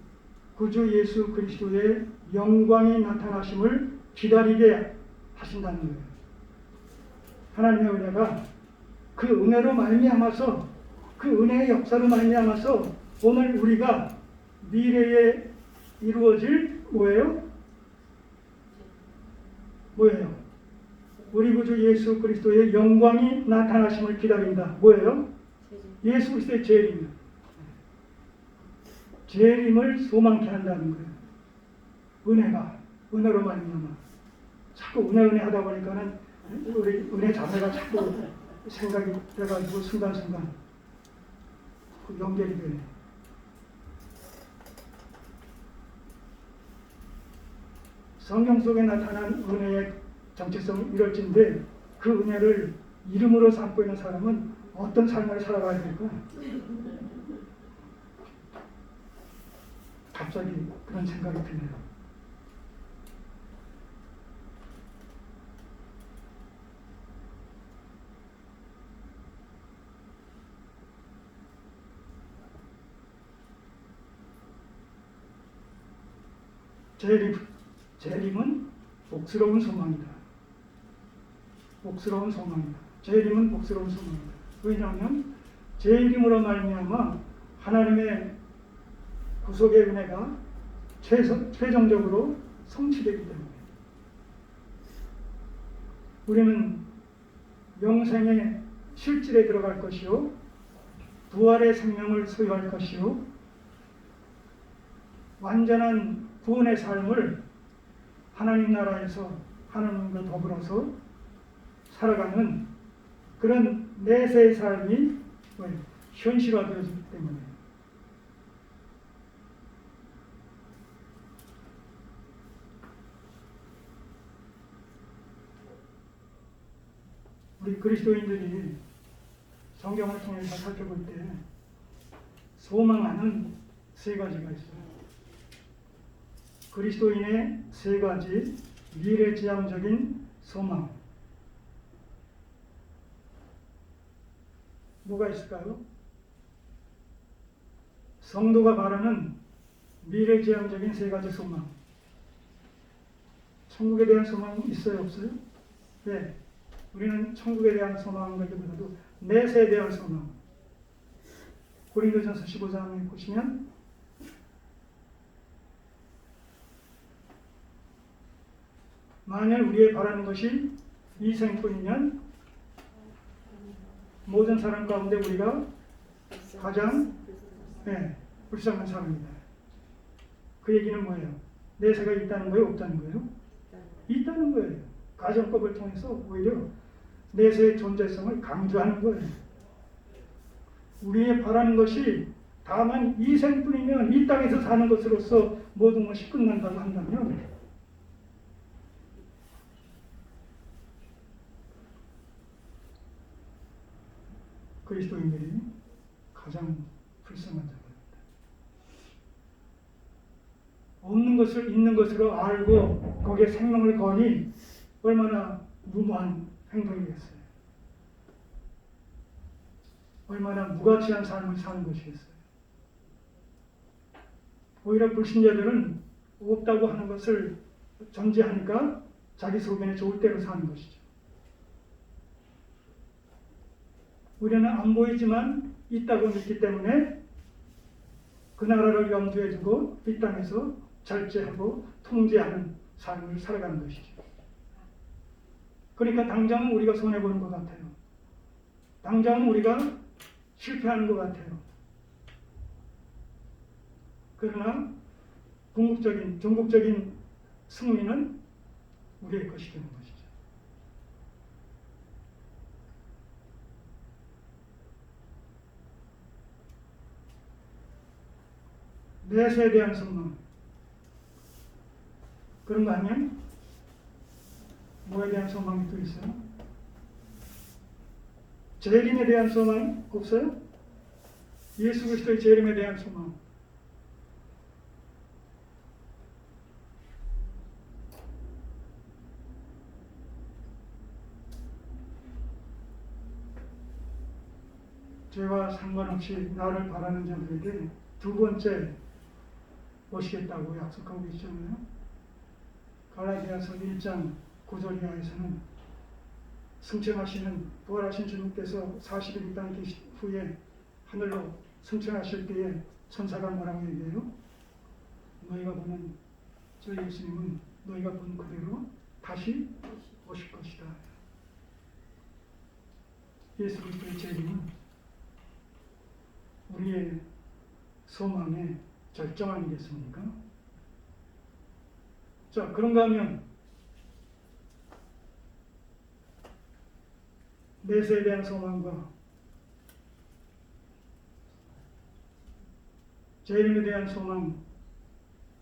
구주 예수 그리스도의 영광이 나타나심을 기다리게 하신다는 거예요. 하나님의 은혜가 그 은혜로 말미암아서 그 은혜의 역사로 말미암아서 오늘 우리가 미래에 이루어질 뭐예요? 우리 구주 예수 그리스도의 영광이 나타나심을 기다린다. 뭐예요? 예수 그리스도의 재림. 재림을 소망케 한다는 거예요. 은혜로 말미암아. 자꾸 은혜 하다 보니까는 우리 은혜 자체가 자꾸 생각이 돼가지고 순간순간 연결이 되네. 성경 속에 나타난 은혜의 정체성이 이럴진데 그 은혜를 이름으로 삼고 있는 사람은 어떤 삶을 살아가야 될까? 갑자기 그런 생각이 드네요. 재림은 복스러운 소망이다. 복스러운 소망이다. 재림은 복스러운 소망이다. 왜냐하면 재림으로 말미암아 하나님의 구속의 은혜가 최종적으로 성취되기 때문에 우리는 영생의 실질에 들어갈 것이요 부활의 생명을 소유할 것이요 완전한 구원의 삶을 하나님 나라에서 하나님과 더불어서 살아가는 그런 내세의 삶이 현실화되어지기 때문에 우리 그리스도인들이 성경을 통해서 살펴볼 때 소망하는 세 가지가 있어요. 그리스도인의 세 가지 미래지향적인 소망. 뭐가 있을까요? 성도가 바라는 미래지향적인 세 가지 소망. 천국에 대한 소망이 있어요, 없어요? 네. 우리는 천국에 대한 소망이라기보다도 내세에 대한 소망. 고린도전서 15장에 보시면 만일 우리의 바라는 것이 이 생뿐이면 모든 사람 가운데 우리가 가장 불쌍한 사람이다. 그 얘기는 뭐예요? 내세가 있다는 거예요? 없다는 거예요? 있다는 거예요. 가정법을 통해서 오히려 내세의 존재성을 강조하는 거예요. 우리의 바라는 것이 다만 이 생뿐이면 이 땅에서 사는 것으로서 모든 것이 끝난다고 한다면 그리스도인들이 가장 불쌍한 자입니다. 없는 것을 있는 것으로 알고 거기에 생명을 거니 얼마나 무모한 행동이겠어요. 얼마나 무가치한 삶을 사는 것이겠어요. 오히려 불신자들은 없다고 하는 것을 전제하니까 자기 소견에 좋을 대로 사는 것이죠. 우리는 안 보이지만 있다고 믿기 때문에 그 나라를 염두에 두고 이 땅에서 절제하고 통제하는 삶을 살아가는 것이죠. 그러니까 당장은 우리가 손해보는 것 같아요. 당장은 우리가 실패하는 것 같아요. 그러나 궁극적인, 종국적인 승리는 우리의 것이 되는 것이죠. 내세에 대한 소망. 그런 거 아니면 뭐에 대한 소망이 또 있어요? 재림에 대한 소망이 없어요? 예수 그리스도의 재림에 대한 소망. 죄와 상관없이 나를 바라는 자들에게 두 번째 오시겠다고 약속하고 있잖아요. 갈라디아서 1장 9절 이하에서는 승천하시는 부활하신 주님께서 40일 이 땅에 계신 후에 하늘로 승천하실 때에 천사가 뭐라고 얘기해요? 너희가 보는 저 예수님은 너희가 본 그대로 다시 오실 것이다. 예수 그리스도의 재림은 우리의 소망의 절정 아니겠습니까? 자, 그런가 하면 내세에 대한 소망과 재림에 대한 소망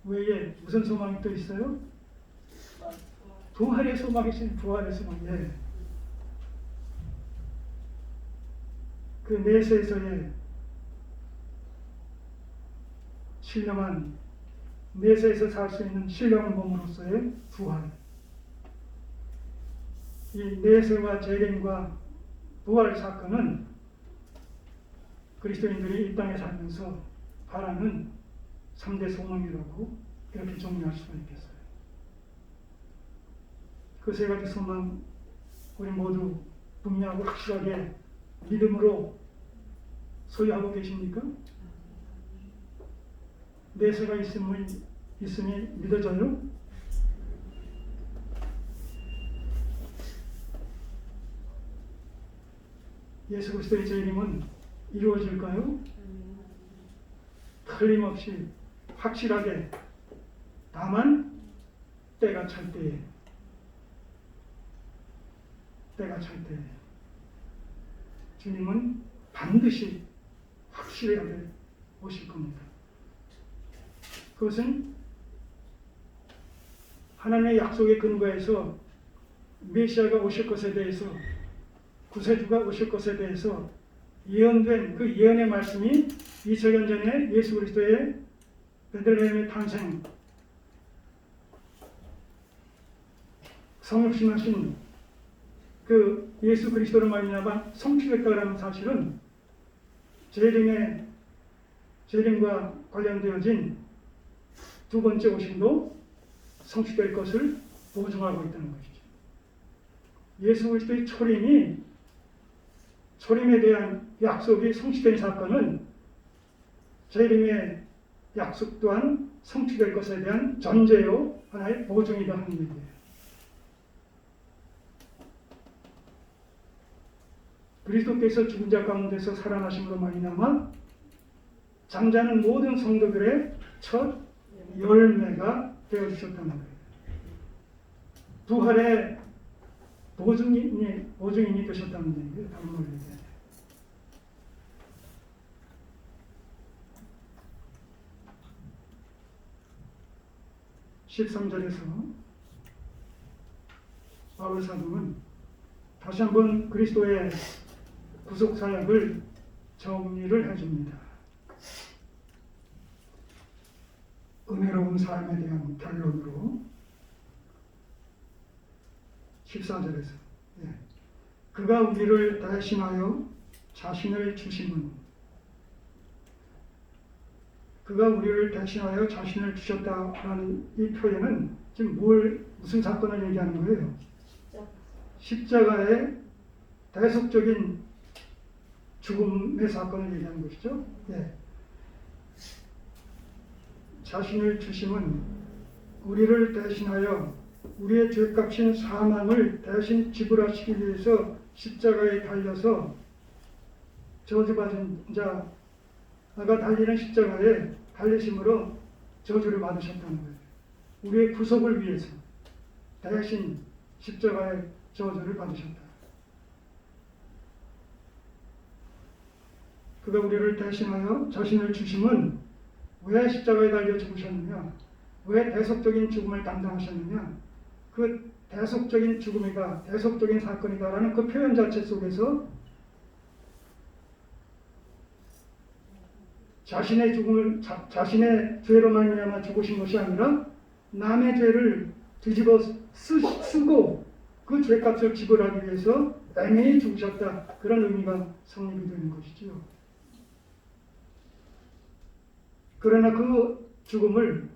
외에 무슨 소망이 또 있어요? 부활의 소망이신 부활의 소망. 그 내세에서의 신령한 내세에서 살 수 있는 신령한 몸으로서의 부활. 이 내세와 재림과 부활 사건은 그리스도인들이 이 땅에 살면서 바라는 3대 소망이라고 이렇게 정리할 수가 있겠어요. 그 세 가지 소망 우리 모두 분명하고 확실하게 믿음으로 소유하고 계십니까? 내세가 있으니 믿어져요? 예수 그리스도의 재림은 이루어질까요? 틀림없이 확실하게, 다만 때가 찰 때에 주님은 반드시 확실하게 오실 겁니다. 그것은 하나님의 약속의 근거에서 메시아가 오실 것에 대해서, 구세주가 오실 것에 대해서 예언된 그 예언의 말씀이 2000년 전에 예수 그리스도의 베들레헴의 탄생, 성육신하신 그 예수 그리스도로 말미암아 성취됐다라는 사실은 재림과 관련되어진 두 번째 오심도 성취될 것을 보증하고 있다는 것이죠. 예수 그리스도의 초림에 대한 약속이 성취된 사건은 재림의 약속 또한 성취될 것에 대한 전제요, 하나의 보증이다 하는 얘기예요. 그리스도께서 죽은 자 가운데서 살아나심으로 말미암아 잠자는 모든 성도들의 첫 열매가 되어주셨다는 거예요. 부활의 보증인이 되셨다는 얘기예요. 다른 말로 얘기해요. (13절에서) 바울 사도는 다시 한번 그리스도의 구속 사역을 정리를 해줍니다. 은혜로운 삶에 대한 결론으로 14절에서 그가 우리를 대신하여 자신을 주심은, 그가 우리를 대신하여 자신을 주셨다라는 이 표현은 지금 무슨 사건을 얘기하는 거예요? 십자가의 대속적인 죽음의 사건을 얘기하는 것이죠. 자신을 주심은 우리를 대신하여 우리의 죄값인 사망을 대신 지불하시기 위해서 십자가에 달려서 저주받은 자가 달리는 십자가에 달리심으로 저주를 받으셨다는 거예요. 우리의 구속을 위해서 대신 십자가에 저주를 받으셨다. 그가 우리를 대신하여 자신을 주심은 왜 십자가에 달려 죽으셨느냐? 왜 대속적인 죽음을 담당하셨느냐? 그 대속적인 죽음이다, 대속적인 사건이다라는 그 표현 자체 속에서 자신의 죄로 말미암아 죽으신 것이 아니라 남의 죄를 뒤집어 쓰고 그 죄값을 지불하기 위해서 애매히 죽으셨다, 그런 의미가 성립이 되는 것이지요. 그러나 그 죽음을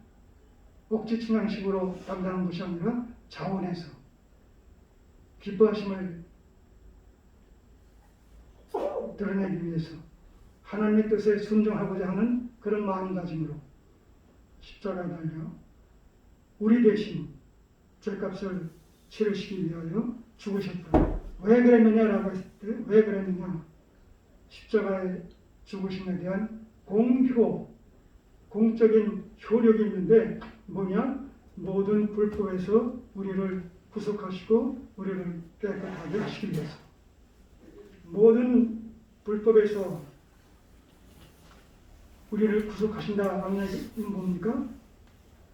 억지충양식으로 담당한 것이 아니라 자원해서 기뻐하심을 드러내기 위해서 하나님의 뜻에 순종하고자 하는 그런 마음가짐으로 십자가에 달려 우리 대신 죄값을 치르시기 위하여 죽으셨다. 왜 그랬느냐라고 했을 때, 왜 그랬느냐? 십자가의 죽으심에 대한 공적인 효력이 있는데 뭐냐? 모든 불법에서 우리를 구속하시고 우리를 깨끗하게 하시기 위해서. 모든 불법에서 우리를 구속하신다는 얘기는 뭡니까?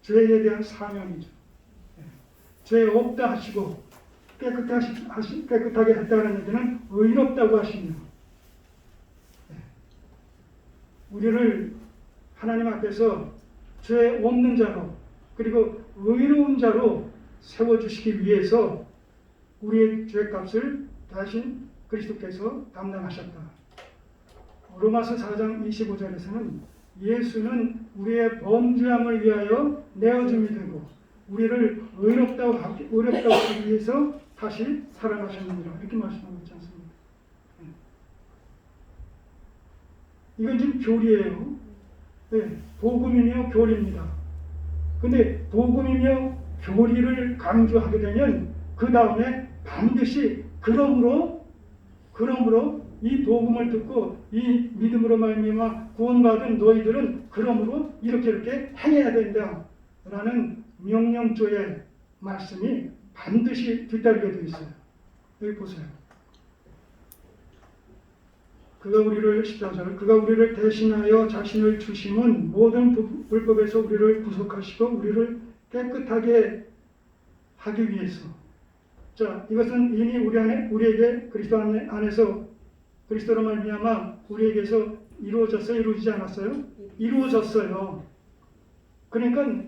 죄에 대한 사명이죠. 죄 없다 하시고 깨끗하게 했다는 얘기는 의롭다고 하십니다. 우리를 하나님 앞에서 죄 없는 자로, 그리고 의로운 자로 세워주시기 위해서 우리의 죄값을 대신 그리스도께서 담당하셨다. 로마서 4장 25절에서는 예수는 우리의 범죄함을 위하여 내어줌이 되고 우리를 의롭다고 하기 위해서 다시 살아나셨느니라, 이렇게 말씀하고 있지 않습니까? 이건 지금 교리예요. 복음이며 교리입니다. 근데 복음이며 교리를 강조하게 되면 그 다음에 반드시 그러므로 이 복음을 듣고 이 믿음으로 말미암아 구원받은 너희들은 그러므로 이렇게 행해야 된다라는 명령조의 말씀이 반드시 뒤따르게 되어 있어요. 여기 보세요. 그가 우리를 14절 그가 우리를 대신하여 자신을 주심은 모든 불법에서 우리를 구속하시고 우리를 깨끗하게 하기 위해서. 자, 이것은 이미 우리에게 그리스도 안에서 그리스도로 말미암아 우리에게서 이루어졌어요? 이루어지지 않았어요? 이루어졌어요. 그러니까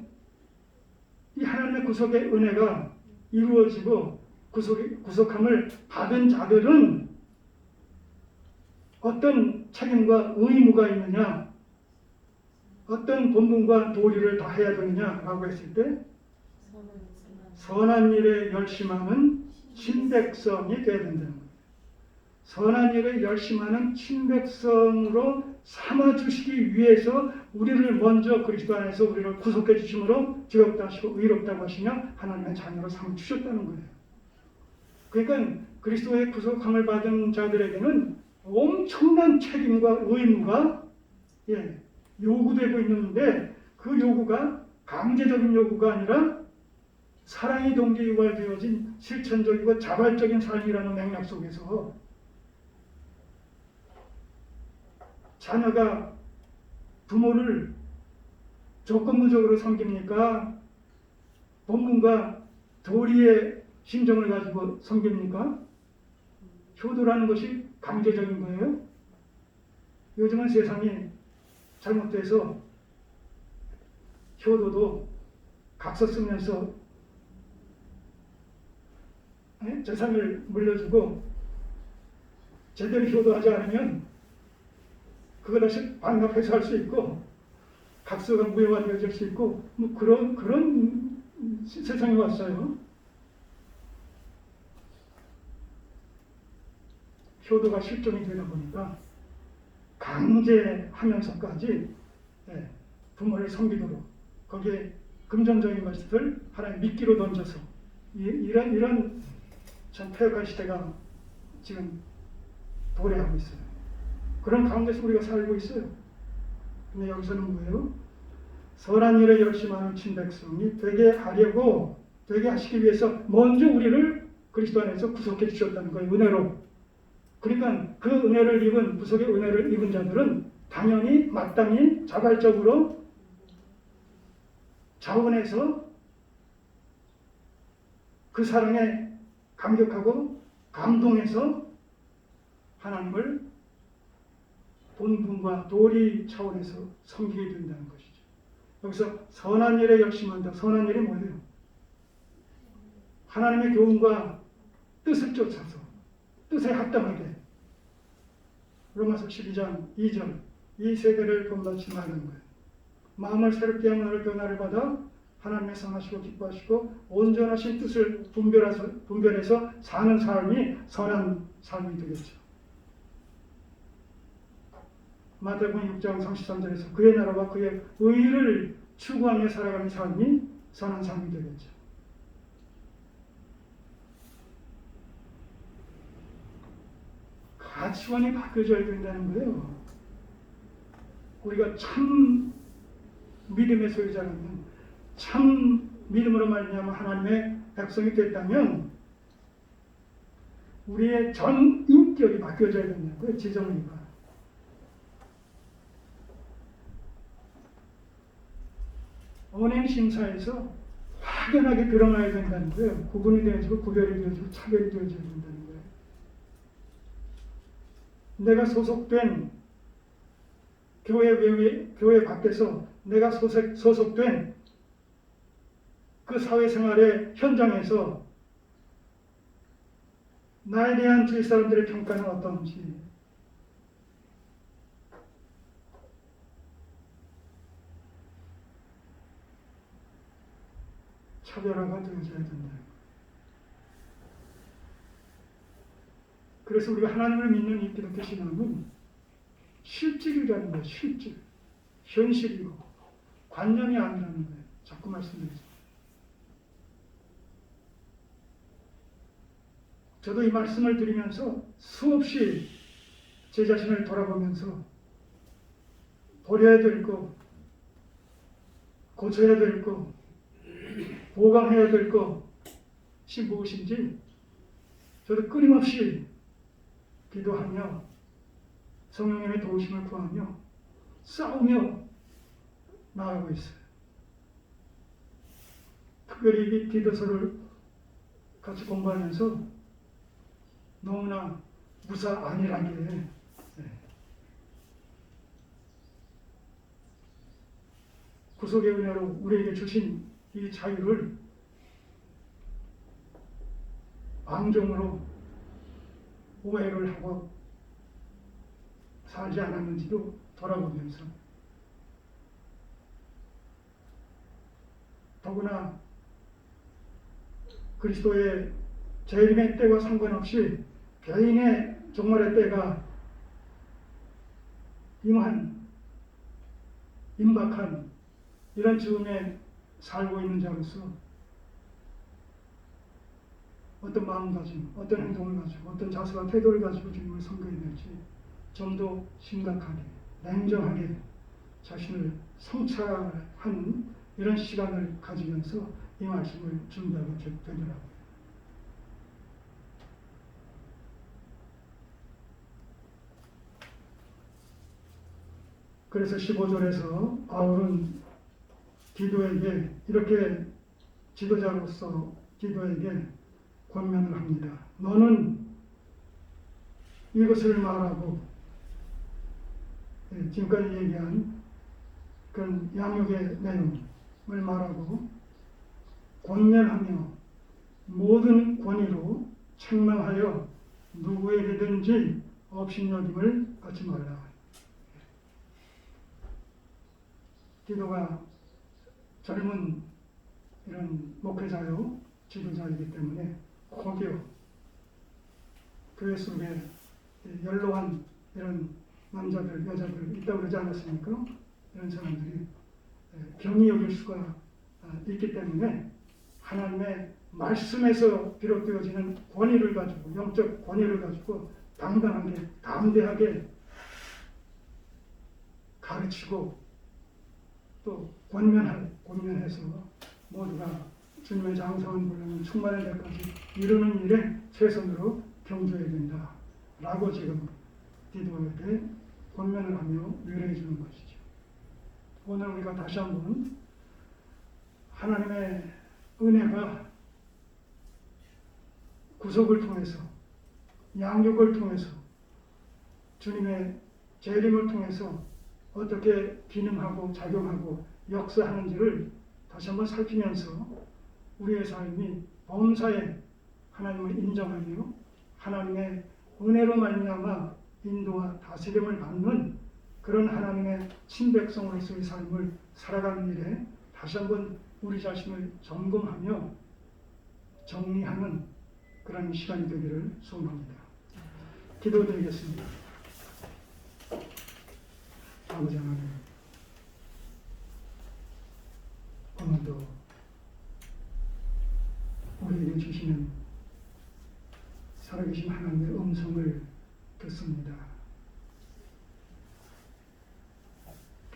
이 하나님의 구속의 은혜가 이루어지고 구속함을 받은 자들은 어떤 책임과 의무가 있느냐, 어떤 본분과 도리를 다해야 되느냐라고 했을 때 선한 일에 열심하는 친백성이 되어야 된다는 거예요. 선한 일에 열심하는 친백성으로 삼아주시기 위해서 우리를 먼저 그리스도 안에서 우리를 구속해 주심으로 지옥다 하시고 의롭다고 하시며 하나님의 자녀로 삼주셨다는 거예요. 그러니까 그리스도의 구속함을 받은 자들에게는 엄청난 책임과 의무가 요구되고 있는데 그 요구가 강제적인 요구가 아니라 사랑이 동기에 유발되어진 실천적이고 자발적인 삶이라는 맥락 속에서 자녀가 부모를 조건부적으로 섬깁니까? 본분과 도리의 심정을 가지고 섬깁니까? 효도라는 것이 강제적인 거예요. 요즘은 세상이 잘못돼서 효도도 각서 쓰면서 재산을 물려주고 제대로 효도하지 않으면 그거 다시 반납해서 할 수 있고 각서가 무효화되어질 수 있고 뭐 그런 세상이 왔어요. 효도가 실종이 되다 보니까 강제하면서까지 부모를 섬기도록 거기에 금전적인 것을 하나님 미끼로 던져서 이런 참 폐역한 시대가 지금 도래하고 있어요. 그런 가운데서 우리가 살고 있어요. 근데 여기서는 뭐예요? 선한 일에 열심하는 친백성이 되게 하시기 위해서 먼저 우리를 그리스도 안에서 구속해 주셨다는 거예요. 은혜로. 그러니까 그 은혜를 입은 구속의 은혜를 입은 자들은 당연히 마땅히 자발적으로 자원해서 그 사랑에 감격하고 감동해서 하나님을 본분과 도리 차원에서 섬기게 된다는 것이죠. 여기서 선한 일에 열심한다. 선한 일이 뭐예요? 하나님의 교훈과 뜻을 쫓아서 뜻에 합당하게 로마서 12장 2절 이 세대를 본받지 말는 거예요. 마음을 새롭게 하면 너를 변화를 받아 하나님의 선하시고 기뻐하시고 온전하신 뜻을 분별해서 사는 삶이 선한 삶이 되겠죠. 마태복음 6장 33절에서 그의 나라와 그의 의를 추구하며 살아가는 삶이 선한 삶이 되겠죠. 가치관이 바뀌어져야 된다는 거예요. 우리가 참 믿음의 소유자라면 참 믿음으로 말미암아 하나님의 백성이 됐다면 우리의 전 인격이 바뀌어져야 된다는 거예요. 지정이니까. 언행 심사에서 확연하게 드러나야 된다는 거예요. 구분이 되어지고 구별이 되어지고 차별이 되어져야 된다는 거예요. 내가 소속된 교회 밖에서 내가 소속된 그 사회생활의 현장에서 나에 대한 주위 사람들의 평가는 어떤지 차별화가 되어져야 된다. 그래서 우리가 하나님을 믿는 이 기독교 신앙은 실질이라는 거예요. 실질. 현실이고 관념이 아니라는 거예요. 자꾸 말씀드리죠. 저도 이 말씀을 드리면서 수없이 제 자신을 돌아보면서 버려야 될 거, 고쳐야 될 거, 보강해야 될 것이 무엇인지 저도 끊임없이 기도하며 성령님의 도우심을 구하며 싸우며 나아가고 있어요. 특별히 이 디도서를 같이 공부하면서 너무나 무사 안일하게 구속의 은혜로 우리에게 주신 이 자유를 방종으로 오해를 하고 살지 않았는지도 돌아보면서 더구나 그리스도의 재림의 때와 상관없이 개인의 종말의 때가 임박한 이런 즈음에 살고 있는 자로서 어떤 마음가짐, 어떤 행동을 가지고 어떤 자세와 태도를 가지고 주님을 섬겨야 될지 좀 더 심각하게, 냉정하게 자신을 성찰하는 이런 시간을 가지면서 이 말씀을 준비하게 되더라고요. 그래서 15절에서 바울은 디도에게 이렇게 지도자로서 디도에게 권면을 합니다. 너는 이것을 말하고 지금까지 얘기한 그런 양육의 내용을 말하고 권면하며 모든 권위로 책망하여 누구에게든지 업신여김을 갖지 말라. 디도가 젊은 이런 목회자요 지도자이기 때문에 혹여 교회 속에 연로한 이런 남자들 여자들 있다고 그러지 않았습니까? 이런 사람들이 경히 여길 수가 있기 때문에 하나님의 말씀에서 비롯되어지는 권위를 가지고 영적 권위를 가지고 당당하게 담대하게 가르치고 또 권면해서 모두가 주님의 장성한 분량을 충만한 데까지 이루는 일에 최선으로 경주해야 된다 라고 지금 디도에게 권면을 하며 위로해 주는 것이죠. 오늘 우리가 다시 한번 하나님의 은혜가 구속을 통해서 양육을 통해서 주님의 재림을 통해서 어떻게 기능하고 작용하고 역사하는지를 다시 한번 살피면서 우리의 삶이 범사에 하나님을 인정하며 하나님의 은혜로 말미암아 인도와 다스림을 받는 그런 하나님의 친백성으로서의 삶을 살아가는 일에 다시 한번 우리 자신을 점검하며 정리하는 그런 시간이 되기를 소원합니다. 기도드리겠습니다. 아버지 하나님, 오늘도 우리에게 주시는 살아계신 하나님의 음성을 듣습니다.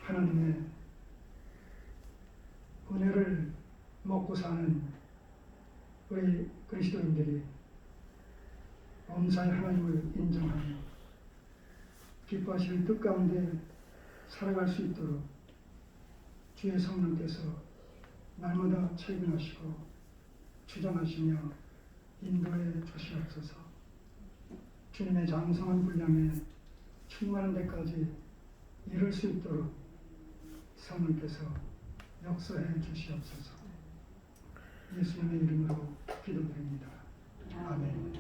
하나님의 은혜를 먹고 사는 우리 그리스도인들이 범사의 하나님을 인정하며 기뻐하시는 뜻 가운데 살아갈 수 있도록 주의 성령께서 날마다 책임하시고 주장하시며 인도해 주시옵소서. 주님의 장성한 분량에 충만한 데까지 이룰 수 있도록 성령께서 역사해 주시옵소서. 예수님의 이름으로 기도드립니다. 아멘.